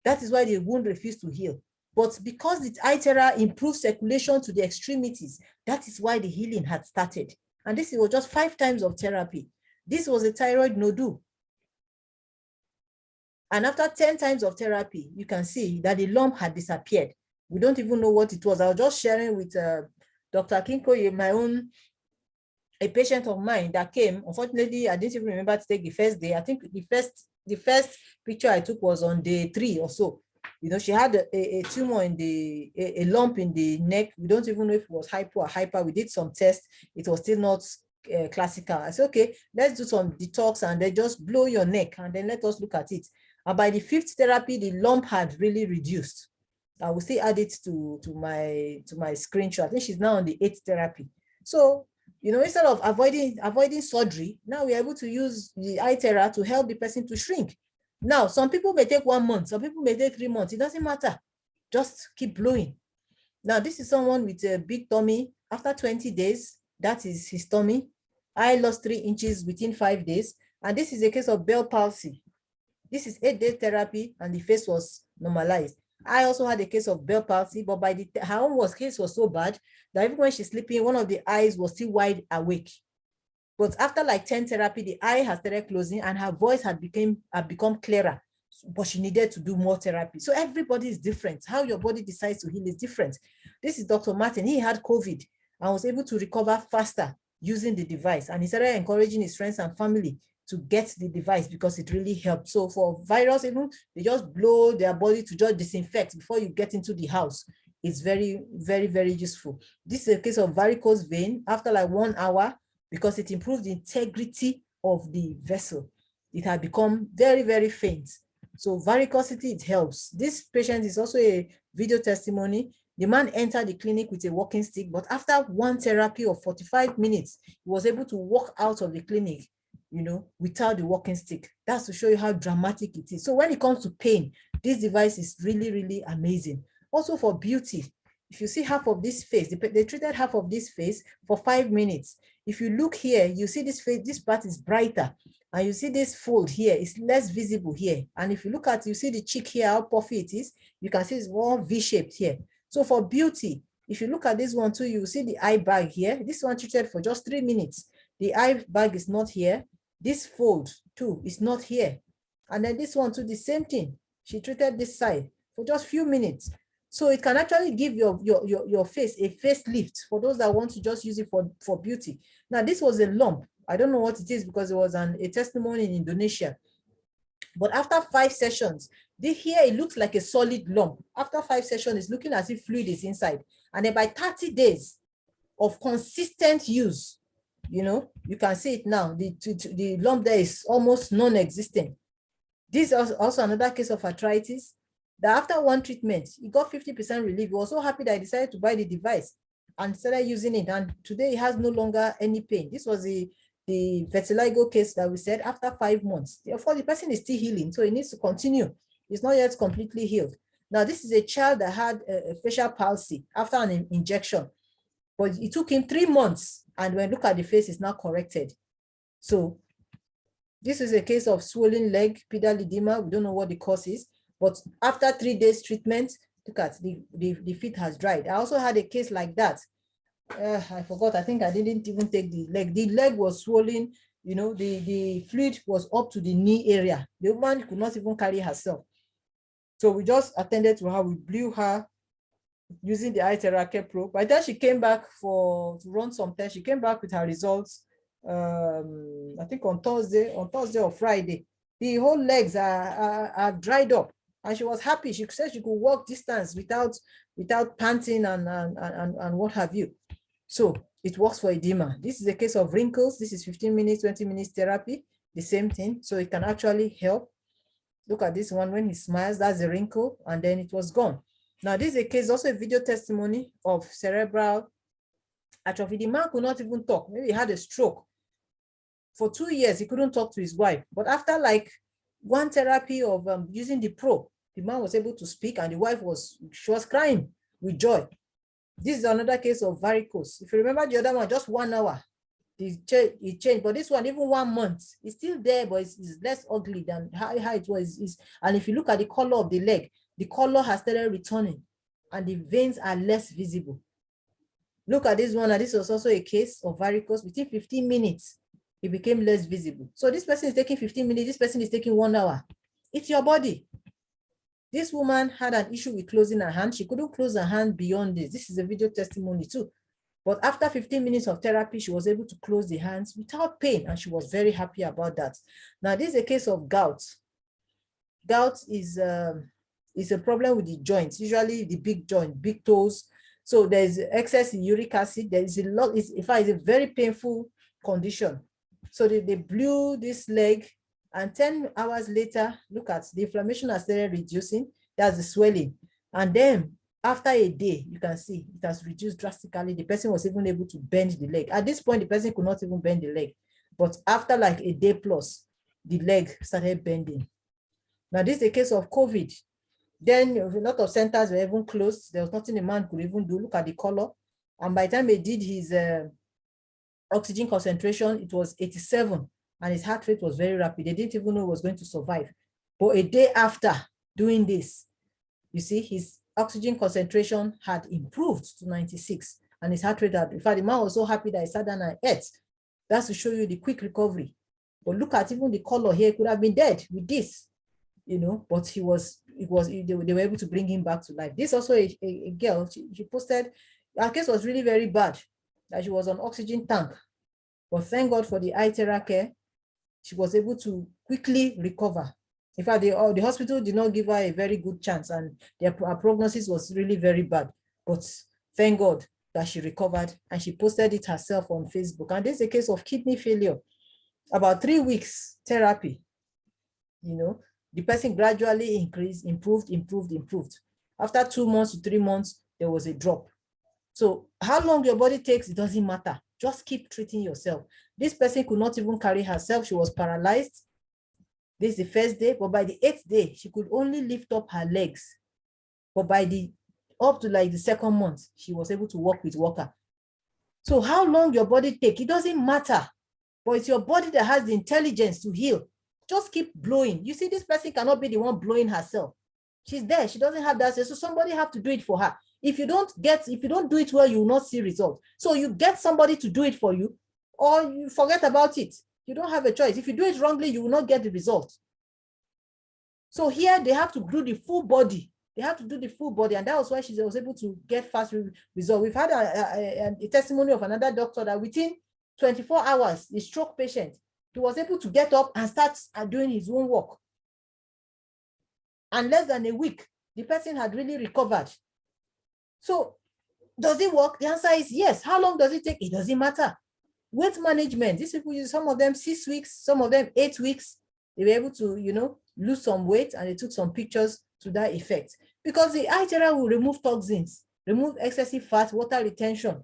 That is why the wound refused to heal. But because the itera improves circulation to the extremities, that is why the healing had started. And this was just 5 times of therapy. This was a thyroid nodule. And after 10 times of therapy, you can see that the lump had disappeared. We don't even know what it was. I was just sharing with Dr. Kinko, a patient of mine that came. Unfortunately, I didn't even remember to take the first day. I think the first picture I took was on day 3 or so. She had a tumor in a lump in the neck. We don't even know if it was hypo or hyper. We did some tests. It was still not classical. I said, okay, let's do some detox and then just blow your neck and then let us look at it. And by the 5th therapy, the lump had really reduced. I will still add it to my screenshot. I think she's now on the 8th therapy. So, instead of avoiding surgery, now we're able to use the itera to help the person to shrink. Now, some people may take 1 month, some people may take 3 months. It doesn't matter. Just keep blowing. Now, this is someone with a big tummy. After 20 days, that is his tummy. I lost 3 inches within 5 days. And this is a case of Bell palsy. This is 8-day therapy and the face was normalized. I also had a case of Bell palsy, but her own case was so bad that even when she's sleeping, one of the eyes was still wide awake. But after like 10 therapy, the eye has started closing and her voice had become clearer, but she needed to do more therapy. So everybody is different. How your body decides to heal is different. This is Dr. Martin. He had COVID and was able to recover faster using the device. And he started encouraging his friends and family to get the device because it really helped. So for virus, even they just blow their body to just disinfect before you get into the house. It's very, very, very useful. This is a case of varicose vein after like 1 hour because it improved the integrity of the vessel. It had become very, very faint. So varicosity, it helps. This patient is also a video testimony. The man entered the clinic with a walking stick, but after 1 therapy of 45 minutes, he was able to walk out of the clinic, without the walking stick. That's to show you how dramatic it is. So when it comes to pain, this device is really, really amazing. Also for beauty, if you see half of this face, they treated half of this face for 5 minutes. If you look here, you see this face, this part is brighter. And you see this fold here, it's less visible here. And if you look at, you see the cheek here, how puffy it is. You can see it's more V-shaped here. So for beauty, if you look at this one too, you see the eye bag here. This one treated for just 3 minutes. The eye bag is not here. This fold too is not here. And then this one too, the same thing. She treated this side for just few minutes. So it can actually give your face a facelift for those that want to just use it for beauty. Now, this was a lump. I don't know what it is because it was a testimony in Indonesia. But after 5 sessions, here it looks like a solid lump. After 5 sessions, it's looking as if fluid is inside. And then by 30 days of consistent use, you can see it now. The lump there is almost non-existent. This is also another case of arthritis that after 1 treatment, he got 50% relief. He was so happy that he decided to buy the device and started using it. And today he has no longer any pain. This was the vitiligo case that we said after 5 months. Therefore, the person is still healing, so he needs to continue. It's not yet completely healed. Now, this is a child that had a facial palsy after an injection, but it took him 3 months. And when you look at the face, it's now corrected. So this is a case of swollen leg, pedal edema. We don't know what the cause is, but after 3 days treatment, look at the feet has dried. I also had a case like that. I forgot. I think I didn't even take the leg. The leg was swollen. The fluid was up to the knee area. The woman could not even carry herself. So we just attended to her. We blew her using the Iteracare Pro. By the time she came back to run some tests, she came back with her results. I think on Thursday or Friday. The whole legs are dried up, and she was happy. She said she could walk distance without panting and what have you. So it works for edema. This is a case of wrinkles. This is 15 minutes, 20 minutes therapy, the same thing. So it can actually help. Look at this one. When he smiles, that's a wrinkle, and then it was gone. Now, this is a case, also a video testimony of cerebral atrophy. The man could not even talk. Maybe he had a stroke. For 2 years, he couldn't talk to his wife. But after like 1 therapy of using the Pro, the man was able to speak, and the wife was crying with joy. This is another case of varicose. If you remember the other one, just 1 hour, it changed. But this one, even 1 month, it's still there, but it's less ugly than how it was. And if you look at the color of the leg, the color has started returning, and the veins are less visible. Look at this one, and this was also a case of varicose. Within 15 minutes, it became less visible. So this person is taking 15 minutes, this person is taking 1 hour. It's your body. This woman had an issue with closing her hand. She couldn't close her hand beyond this. This is a video testimony too. But after 15 minutes of therapy, she was able to close the hands without pain, and she was very happy about that. Now, this is a case of gout. Gout is a problem with the joints, usually the big joint, big toes. So there's excess in uric acid. There is a lot, in fact, it's a very painful condition. So they blew this leg, and 10 hours later, look at the inflammation has started reducing. That's the swelling. And then after a day, you can see it has reduced drastically. The person was even able to bend the leg. At this point, the person could not even bend the leg. But after like a day plus, the leg started bending. Now, this is a case of COVID. Then a lot of centers were even closed. There was nothing a man could even do. Look at the color. And by the time he did his oxygen concentration, it was 87. And his heart rate was very rapid. They didn't even know he was going to survive. But a day after doing this, you see, his oxygen concentration had improved to 96. And his heart rate had, in fact, the man was so happy that he sat down and ate. That's to show you the quick recovery. But look at even the color here, could have been dead with this, you know, but they were able to bring him back to life. This also a girl, she posted, her case was really very bad, that she was on oxygen tank. But thank God for the Iteracare, she was able to quickly recover. In fact, the hospital did not give her a very good chance, and her prognosis was really very bad. But thank God that she recovered, and she posted it herself on Facebook. And this is a case of kidney failure. About 3 weeks therapy, you know, the person gradually increased, improved. After 2 months to 3 months, there was a drop. So how long your body takes, it doesn't matter. Just keep treating yourself. This person could not even carry herself. She was paralyzed. This is the first day, but by the 8th day, she could only lift up her legs. But by up to like the 2nd month, she was able to walk with walker. So how long your body takes, it doesn't matter. But it's your body that has the intelligence to heal. Just keep blowing. You see, this person cannot be the one blowing herself. She's there. She doesn't have that. So somebody have to do it for her. If you don't do it well, you will not see results. So you get somebody to do it for you, or you forget about it. You don't have a choice. If you do it wrongly, you will not get the result. So here they have to do the full body. They have to do the full body. And that was why she was able to get fast results. We've had a testimony of another doctor that within 24 hours, the stroke patient, he was able to get up and start doing his own work. And less than a week, the person had really recovered. So does it work? The answer is yes. How long does it take? It doesn't matter. Weight management, these people use some of them 6 weeks, some of them 8 weeks. They were able to, you know, lose some weight, and they took some pictures to that effect. Because the itera will remove toxins, remove excessive fat, water retention,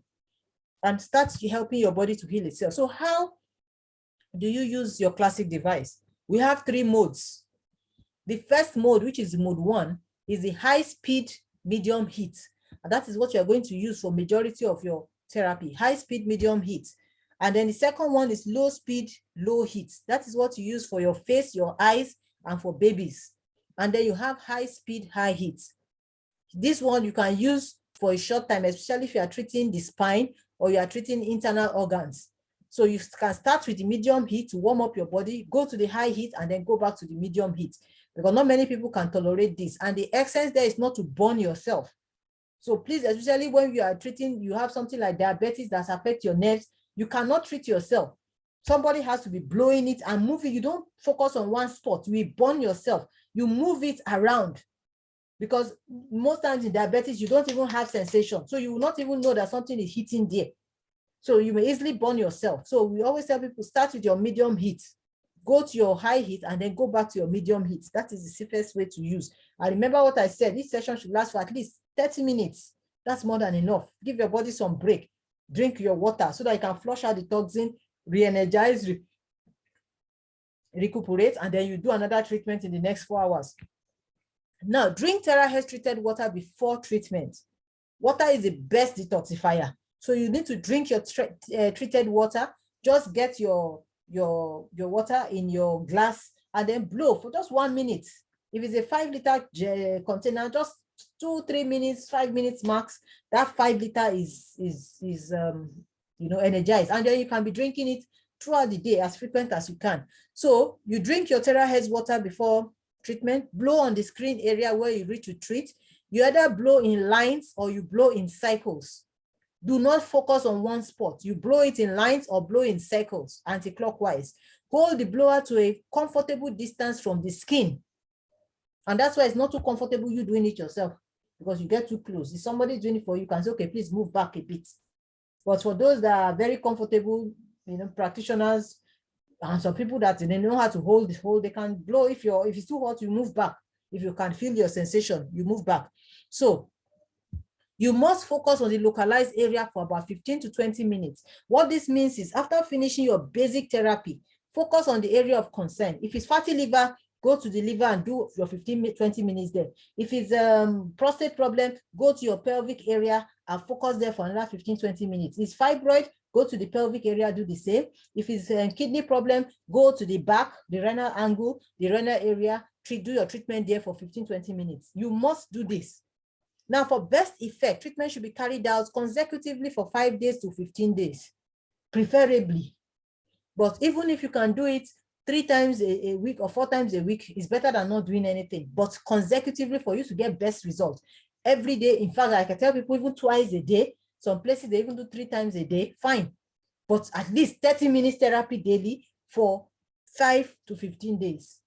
and start helping your body to heal itself. So how do you use your classic device? We have 3 modes. The first mode, which is mode 1, is the high speed, medium heat. And that is what you are going to use for majority of your therapy, high speed, medium heat. And then the second one is low speed, low heat. That is what you use for your face, your eyes, and for babies. And then you have high speed, high heat. This one you can use for a short time, especially if you are treating the spine or you are treating internal organs. So you can start with the medium heat to warm up your body, go to the high heat, and then go back to the medium heat. Because not many people can tolerate this. And the essence there is not to burn yourself. So please, especially when you are treating, you have something like diabetes that affects your nerves, you cannot treat yourself. Somebody has to be blowing it and moving. You don't focus on one spot. You will burn yourself. You move it around. Because most times in diabetes, you don't even have sensation. So you will not even know that something is hitting there. So you may easily burn yourself. So we always tell people, start with your medium heat. Go to your high heat and then go back to your medium heat. That is the safest way to use. And remember what I said, each session should last for at least 30 minutes. That's more than enough. Give your body some break. Drink your water so that you can flush out the toxin, re-energize, recuperate, and then you do another treatment in the next 4 hours. Now, drink Terahertz treated water before treatment. Water is the best detoxifier. So you need to drink your treated water. Just get your water in your glass and then blow for just 1 minute. If it's a 5-liter container, just 2-3 minutes, 5 minutes max. That 5 liter is energized, and then you can be drinking it throughout the day as frequent as you can. So you drink your Terahertz water before treatment, blow on the screen area where you reach to treat. You either blow in lines or you blow in cycles. Do not focus on one spot. You blow it in lines or blow in circles, anti-clockwise. Hold the blower to a comfortable distance from the skin. And that's why it's not too comfortable you doing it yourself, because you get too close. If somebody doing it for you, you can say, okay, please move back a bit. But for those that are very comfortable, practitioners, and some people that they know how to hold, they can blow. If it's too hot, you move back. If you can feel your sensation, you move back. So you must focus on the localized area for about 15 to 20 minutes. What this means is after finishing your basic therapy, focus on the area of concern. If it's fatty liver, go to the liver and do your 15, 20 minutes there. If it's prostate problem, go to your pelvic area and focus there for another 15, 20 minutes. If it's fibroid, go to the pelvic area, do the same. If it's a kidney problem, go to the back, the renal angle, the renal area, do your treatment there for 15, 20 minutes. You must do this. Now, for best effect, treatment should be carried out consecutively for 5 days to 15 days, preferably. But even if you can do it 3 times a week or 4 times a week, it's better than not doing anything. But consecutively for you to get best results. Every day, in fact, I can tell people even twice a day. Some places they even do 3 times a day, fine. But at least 30 minutes therapy daily for 5 to 15 days.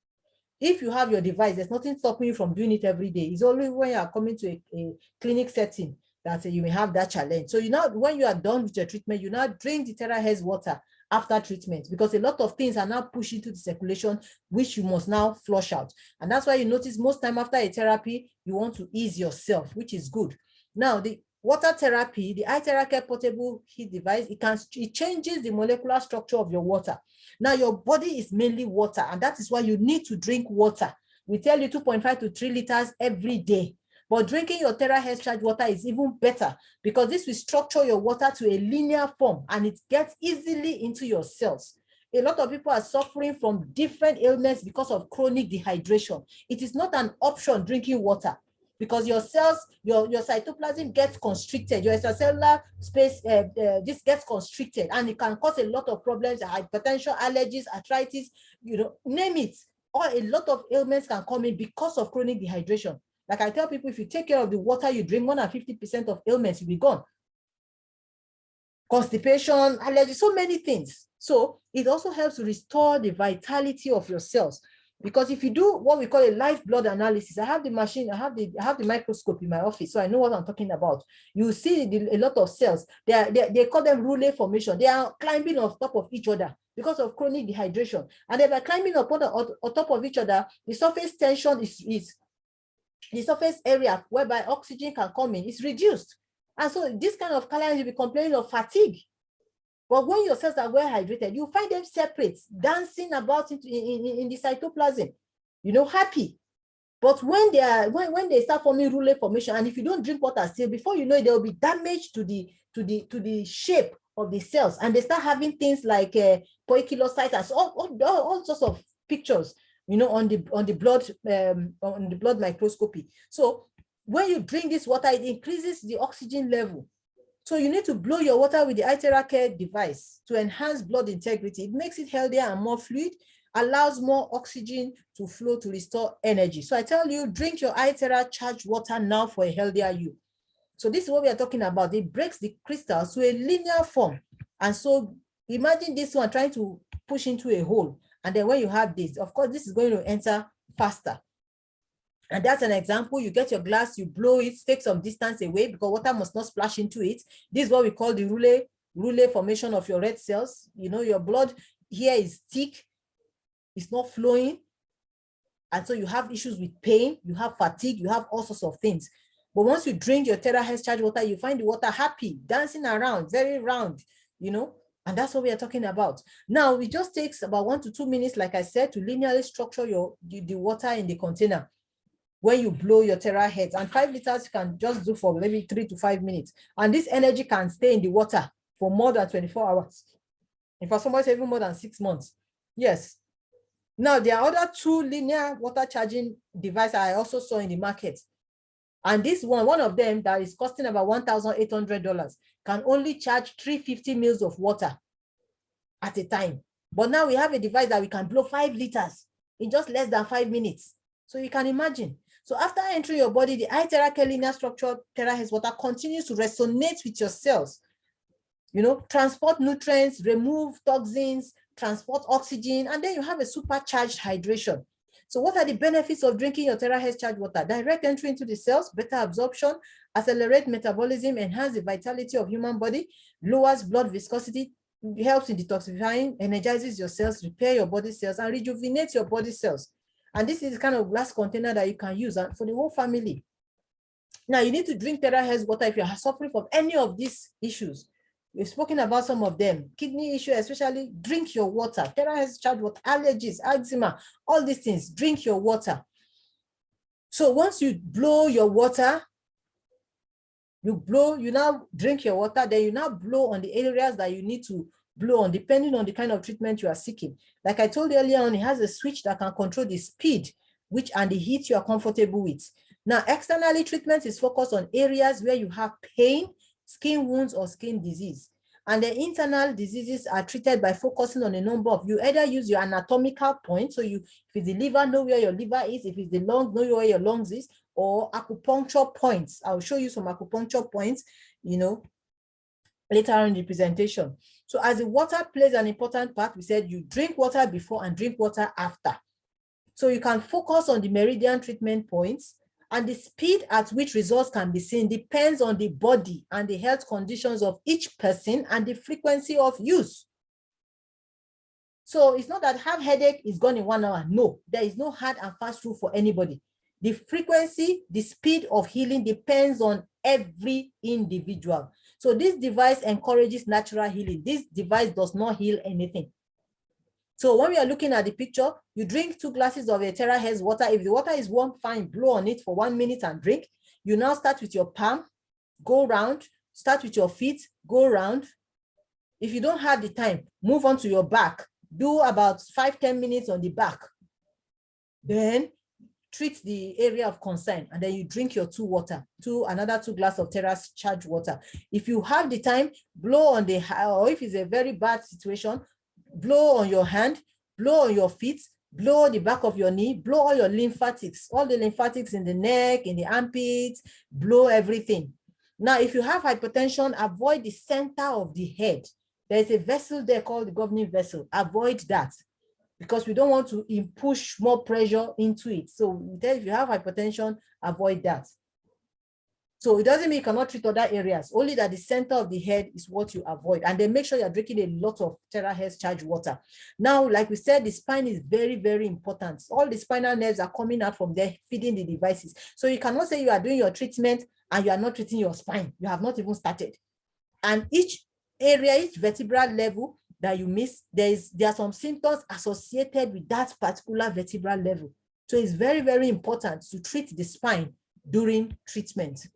If you have your device, there's nothing stopping you from doing it every day. It's only when you are coming to a clinic setting that you may have that challenge. So when you are done with your treatment, you now drink the Terahertz water after treatment, because a lot of things are now pushed into the circulation, which you must now flush out. And that's why you notice most time after a therapy, you want to ease yourself, which is good. Now, the water therapy, the Iteracare portable heat device, it changes the molecular structure of your water. Now, your body is mainly water, and that is why you need to drink water. We tell you 2.5 to 3 liters every day. But drinking your Terahertz charged water is even better, because this will structure your water to a linear form and it gets easily into your cells. A lot of people are suffering from different ailments because of chronic dehydration. It is not an option drinking water, because your cells, your cytoplasm gets constricted, your extracellular space, this gets constricted, and it can cause a lot of problems, hypertension, allergies, arthritis, name it. Or a lot of ailments can come in because of chronic dehydration. Like I tell people, if you take care of the water you drink, more than 50% of ailments will be gone. Constipation, allergy, so many things. So it also helps to restore the vitality of your cells. Because if you do what we call a live blood analysis, I have the machine, I have the microscope in my office, so I know what I'm talking about. You see a lot of cells. They call them rouleau formation. They are climbing on top of each other because of chronic dehydration. And they are climbing on top of each other. The surface tension is the surface area whereby oxygen can come in is reduced. And so this kind of color, you'll be complaining of fatigue. But when your cells are well hydrated, you find them separate, dancing about in the cytoplasm, happy. But when they start forming rouleau formation, and if you don't drink water still, before you know it, there will be damage to the shape of the cells, and they start having things like poikilocytes, all sorts of pictures, on the blood microscopy. So when you drink this water, it increases the oxygen level. So you need to blow your water with the Iteracare device to enhance blood integrity. It makes it healthier and more fluid, allows more oxygen to flow to restore energy. So I tell you, drink your Itera charged water now for a healthier you. So this is what we are talking about. It breaks the crystals to a linear form. And so imagine this one trying to push into a hole. And then when you have this, of course, this is going to enter faster. And that's an example. You get your glass, you blow it, take some distance away because water must not splash into it. This is what we call the rouleau formation of your red cells. Your blood here is thick, it's not flowing. And so you have issues with pain, you have fatigue, you have all sorts of things. But once you drink your Terahertz charged water, you find the water happy, dancing around, very round, and that's what we are talking about. Now, it just takes about 1 to 2 minutes, like I said, to linearly structure the water in the container when you blow your Terahertz. And 5 liters you can just do for maybe 3 to 5 minutes. And this energy can stay in the water for more than 24 hours. And for some, even more than 6 months. Yes. Now, there are other 2 linear water charging devices I also saw in the market. And this one of them that is costing about $1,800 can only charge 350 mils of water at a time. But now we have a device that we can blow 5 liters in just less than 5 minutes. So you can imagine. So after entering your body, the Iteracare linear structure terahertz water continues to resonate with your cells. Transport nutrients, remove toxins, transport oxygen, and then you have a supercharged hydration. So what are the benefits of drinking your terahertz charged water? Direct entry into the cells, better absorption, accelerate metabolism, enhance the vitality of human body, lowers blood viscosity, helps in detoxifying, energizes your cells, repair your body cells, and rejuvenate your body cells. And this is the kind of glass container that you can use for the whole family. Now, you need to drink terahertz water if you're suffering from any of these issues. We've spoken about some of them. Kidney issue, especially, drink your water. Terahertz charged water, allergies, eczema, all these things, drink your water. So once you blow your water, you now drink your water, then you now blow on the areas that you need to blow on, depending on the kind of treatment you are seeking. Like I told you earlier on, it has a switch that can control the speed and the heat you are comfortable with. Now, externally, treatment is focused on areas where you have pain, skin wounds, or skin disease. And the internal diseases are treated by focusing on a number of, you either use your anatomical points, so if it's the liver, know where your liver is. If it's the lungs, know where your lungs is, or acupuncture points. I'll show you some acupuncture points, later on in the presentation. So as the water plays an important part, we said you drink water before and drink water after. So you can focus on the meridian treatment points, and the speed at which results can be seen depends on the body and the health conditions of each person and the frequency of use. So it's not that have headache is gone in 1 hour. No, there is no hard and fast rule for anybody. The frequency, the speed of healing depends on every individual. So this device encourages natural healing. This device does not heal anything. So when we are looking at the picture, you drink 2 glasses of a terahertz water. If the water is warm, fine, blow on it for 1 minute and drink. You now start with your palm, go round, start with your feet, go round. If you don't have the time, move on to your back. Do about 5-10 minutes on the back. Then treat the area of concern, and then you drink your another 2 glasses of terahertz charged water. If you have the time, blow on or if it's a very bad situation, blow on your hand, blow on your feet, blow the back of your knee, blow all your lymphatics, all the lymphatics in the neck, in the armpits, blow everything. Now, if you have hypertension, avoid the center of the head. There's a vessel there called the governing vessel. Avoid that, because we don't want to push more pressure into it. So if you have hypertension, avoid that. So it doesn't mean you cannot treat other areas, only that the center of the head is what you avoid. And then make sure you're drinking a lot of terahertz charged water. Now, like we said, the spine is very, very important. All the spinal nerves are coming out from there, feeding the devices. So you cannot say you are doing your treatment and you are not treating your spine. You have not even started. And each area, each vertebral level that you miss, there are some symptoms associated with that particular vertebral level. So it's very, very important to treat the spine during treatment.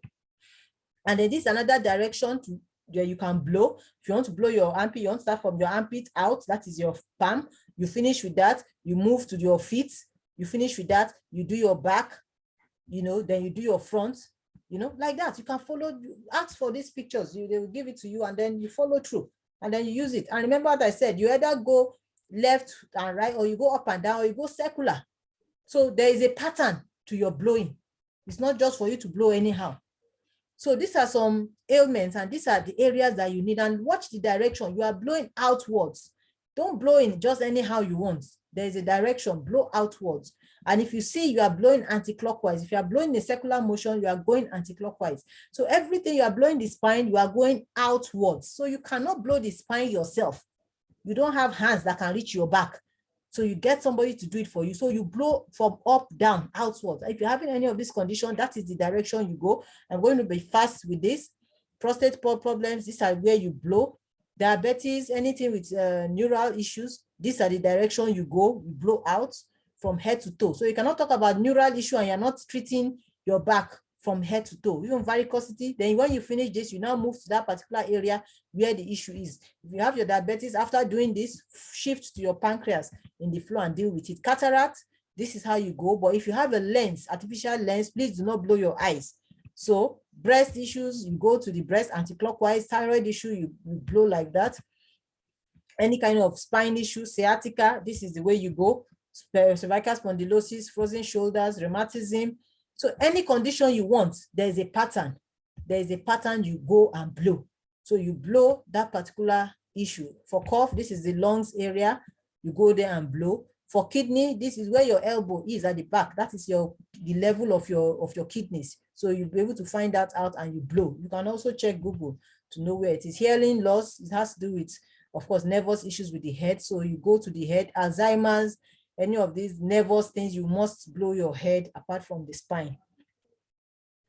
And then this is another direction where you can blow. If you want to blow your armpit, you want to start from your armpit out, that is your palm. You finish with that, you move to your feet. You finish with that, you do your back, then you do your front, like that. You can follow, ask for these pictures, they will give it to you, and then you follow through, and then you use it. And remember what I said, you either go left and right, or you go up and down, or you go circular. So there is a pattern to your blowing. It's not just for you to blow anyhow. So these are some ailments, and these are the areas that you need. And watch the direction. You are blowing outwards. Don't blow in just anyhow you want. There is a direction, blow outwards. And if you see you are blowing anti-clockwise, if you are blowing in a circular motion, you are going anti-clockwise. So everything you are blowing the spine, you are going outwards. So you cannot blow the spine yourself. You don't have hands that can reach your back. So you get somebody to do it for you. So you blow from up, down, outwards. If you're having any of this condition, that is the direction you go. I'm going to be fast with this. Prostate problems, these are where you blow. Diabetes, anything with neural issues, these are the direction you go. You blow out from head to toe. So you cannot talk about neural issue and you're not treating your back from head to toe. Even varicosity, then when you finish this, you now move to that particular area where the issue is. If you have your diabetes, after doing this, shift to your pancreas in the floor and deal with it. Cataract, this is how you go. But if you have a lens, artificial lens, please do not blow your eyes. So breast issues, you go to the breast anti-clockwise. Thyroid issue, you blow like that. Any kind of spine issue, sciatica, this is the way you go. cervical spondylosis, frozen shoulders, rheumatism. So any condition you want, there is a pattern. There is a pattern you go and blow. So you blow that particular issue. For cough, this is the lungs area. You go there and blow. For kidney, this is where your elbow is at the back. That is the level of your kidneys. So you'll be able to find that out and you blow. You can also check Google to know where it is. Hearing loss, it has to do with, of course, nervous issues with the head. So you go to the head. Alzheimer's, any of these nervous things, you must blow your head apart from the spine.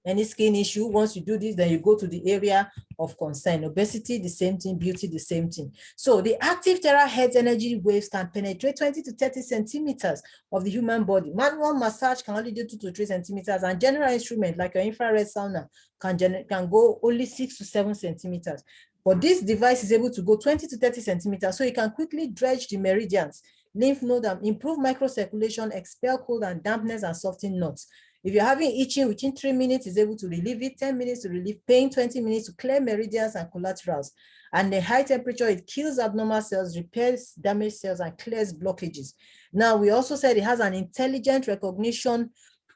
Any skin issue, once you do this, then you go to the area of concern. Obesity, the same thing. Beauty, the same thing. So the active Terahertz energy waves can penetrate 20 to 30 centimeters of the human body. Manual massage can only do 2 to 3 centimeters, and general instrument like your infrared sauna can go only 6 to 7 centimeters. But this device is able to go 20 to 30 centimeters, so it can quickly dredge the meridians, lymph node, and improve microcirculation, expel cold and dampness, and soften knots. If you're having itching, within 3 minutes is able to relieve it, 10 minutes to relieve pain, 20 minutes to clear meridians and collaterals. And the high temperature, it kills abnormal cells, repairs damaged cells, and clears blockages. Now, we also said it has an intelligent recognition,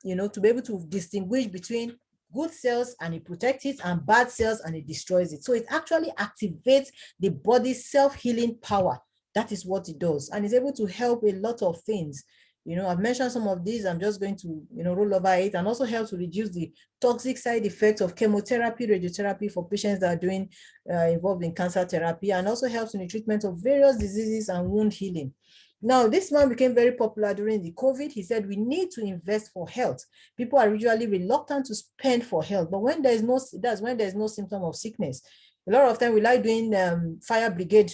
to be able to distinguish between good cells and it protects it, and bad cells and it destroys it. So it actually activates the body's self-healing power. That is what it does. And it's able to help a lot of things. I've mentioned some of these. I'm just going to, roll over it, and also help to reduce the toxic side effects of chemotherapy, radiotherapy for patients that are doing involved in cancer therapy, and also helps in the treatment of various diseases and wound healing. Now, this man became very popular during the COVID. He said, we need to invest for health. People are usually reluctant to spend for health, but when there's no symptom of sickness, a lot of time we like doing fire brigade,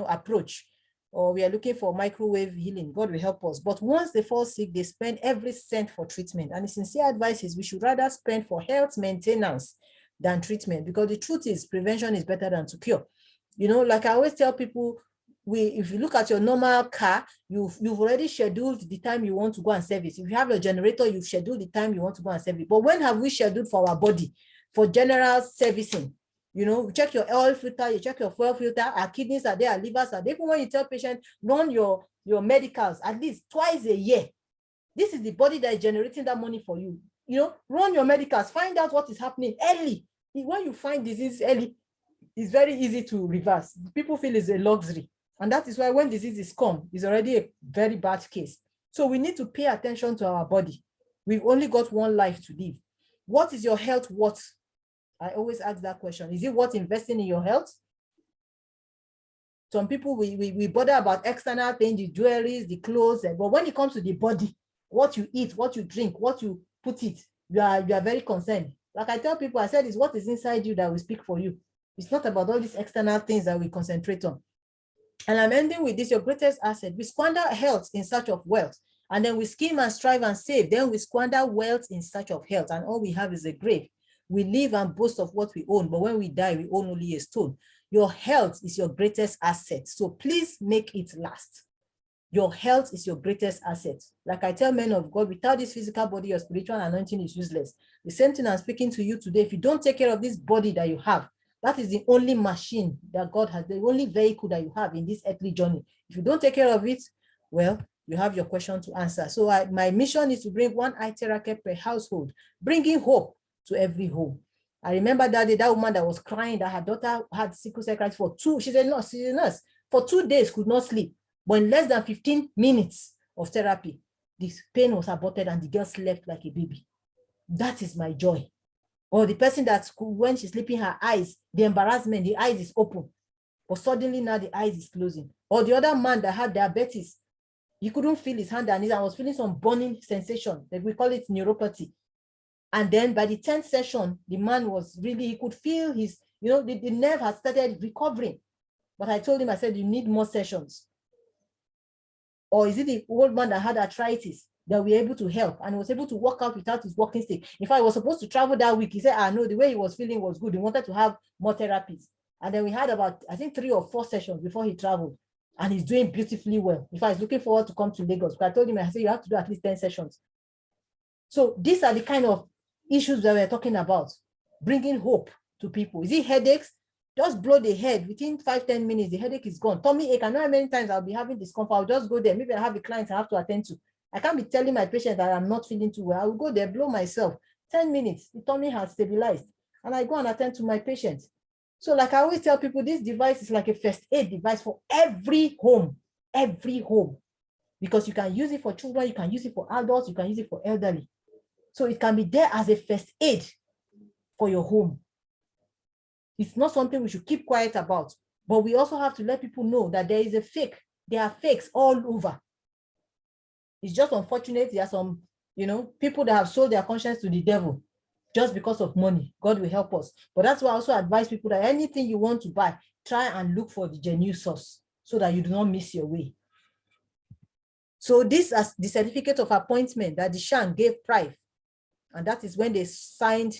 approach, or we are looking for microwave healing. God will help us. But once they fall sick, they spend every cent for treatment. And the sincere advice is we should rather spend for health maintenance than treatment, because the truth is prevention is better than to cure. Like I always tell people, if you look at your normal car, you've already scheduled the time you want to go and service. If you have a generator, you've scheduled the time you want to go and service. But when have we scheduled for our body for general servicing? You check your oil filter, you check your fuel filter, our kidneys are there, our livers are there. Even when you tell patients, run your medicals at least twice a year. This is the body that is generating that money for you. Run your medicals, find out what is happening early. When you find disease early, it's very easy to reverse. People feel it's a luxury. And that is why when diseases come, it's already a very bad case. So we need to pay attention to our body. We've only got one life to live. What is your health worth? I always ask that question. Is it worth investing in your health? Some people, we bother about external things, the jewelries, the clothes, but when it comes to the body, what you eat, what you drink, what you put it, you are very concerned. Like I tell people, I said, it's what is inside you that will speak for you. It's not about all these external things that we concentrate on. And I'm ending with this, your greatest asset. We squander health in search of wealth. And then we scheme and strive and save. Then we squander wealth in search of health. And all we have is a grave. We live and boast of what we own, but when we die, we own only a stone. Your health is your greatest asset. So please make it last. Your health is your greatest asset. Like I tell men of God, without this physical body, your spiritual anointing is useless. The same thing I'm speaking to you today. If you don't take care of this body that you have, that is the only machine that God has, the only vehicle that you have in this earthly journey. If you don't take care of it, well, you have your question to answer. So my mission is to bring one Iteracare per household, bringing hope to every home. I remember that day, that woman that was crying that her daughter had sickle cell crisis for she said, no, she's a nurse, for 2 days, could not sleep. But in less than 15 minutes of therapy, this pain was aborted and the girl slept like a baby. That is my joy. Or the person that when she's sleeping, her eyes, the embarrassment, the eyes is open, but suddenly now the eyes is closing. Or the other man that had diabetes, he couldn't feel his hand and I was feeling some burning sensation, that we call it neuropathy. And then by the 10th session, the man was really, he could feel his, the nerve had started recovering. But I told him, I said, you need more sessions. Or is it the old man that had arthritis that we were able to help and was able to walk out without his walking stick? In fact, he was supposed to travel that week. He said, no, the way he was feeling was good. He wanted to have more therapies. And then we had about, I think, 3 or 4 sessions before he traveled. And he's doing beautifully well. In fact, he's looking forward to come to Lagos. But I told him, I said, you have to do at least 10 sessions. So these are the kind of issues that we're talking about, bringing hope to people. Is it headaches? Just blow the head. Within 5-10 minutes, the headache is gone. Tummy ache. I know how many times I'll be having discomfort. I'll just go there. Maybe I have a client I have to attend to. I can't be telling my patient that I'm not feeling too well. I will go there, blow myself. 10 minutes, the tummy has stabilized. And I go and attend to my patient. So like I always tell people, this device is like a first aid device for every home. Every home. Because you can use it for children, you can use it for adults, you can use it for elderly. So it can be there as a first aid for your home. It's not something we should keep quiet about, but we also have to let people know that there is a fake. There are fakes all over. It's just unfortunate there are some, people that have sold their conscience to the devil just because of money. God will help us. But that's why I also advise people that anything you want to buy, try and look for the genuine source so that you do not miss your way. So this is the certificate of appointment that the Shan gave Prive, and that is when they signed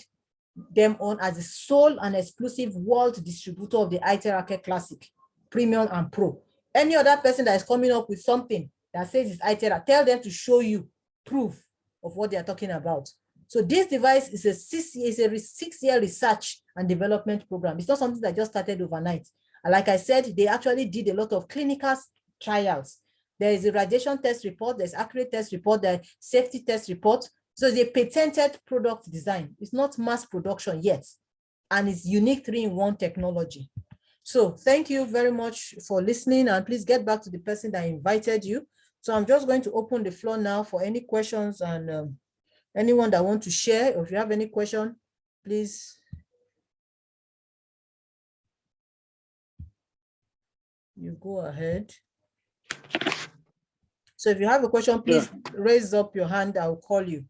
them on as the sole and exclusive world distributor of the Iteracare Classic, Premium and Pro. Any other person that is coming up with something that says it's Itera, tell them to show you proof of what they are talking about. So this device is a 6-year research and development program. It's not something that just started overnight. And like I said, they actually did a lot of clinical trials. There is a radiation test report, there's accurate test report, there's safety test report. So it's a patented product design. It's not mass production yet. And it's unique 3-in-1 technology. So thank you very much for listening, and please get back to the person that invited you. So I'm just going to open the floor now for any questions, and anyone that wants to share, or if you have any question, please. You go ahead. So if you have a question, please raise up your hand. I'll call you.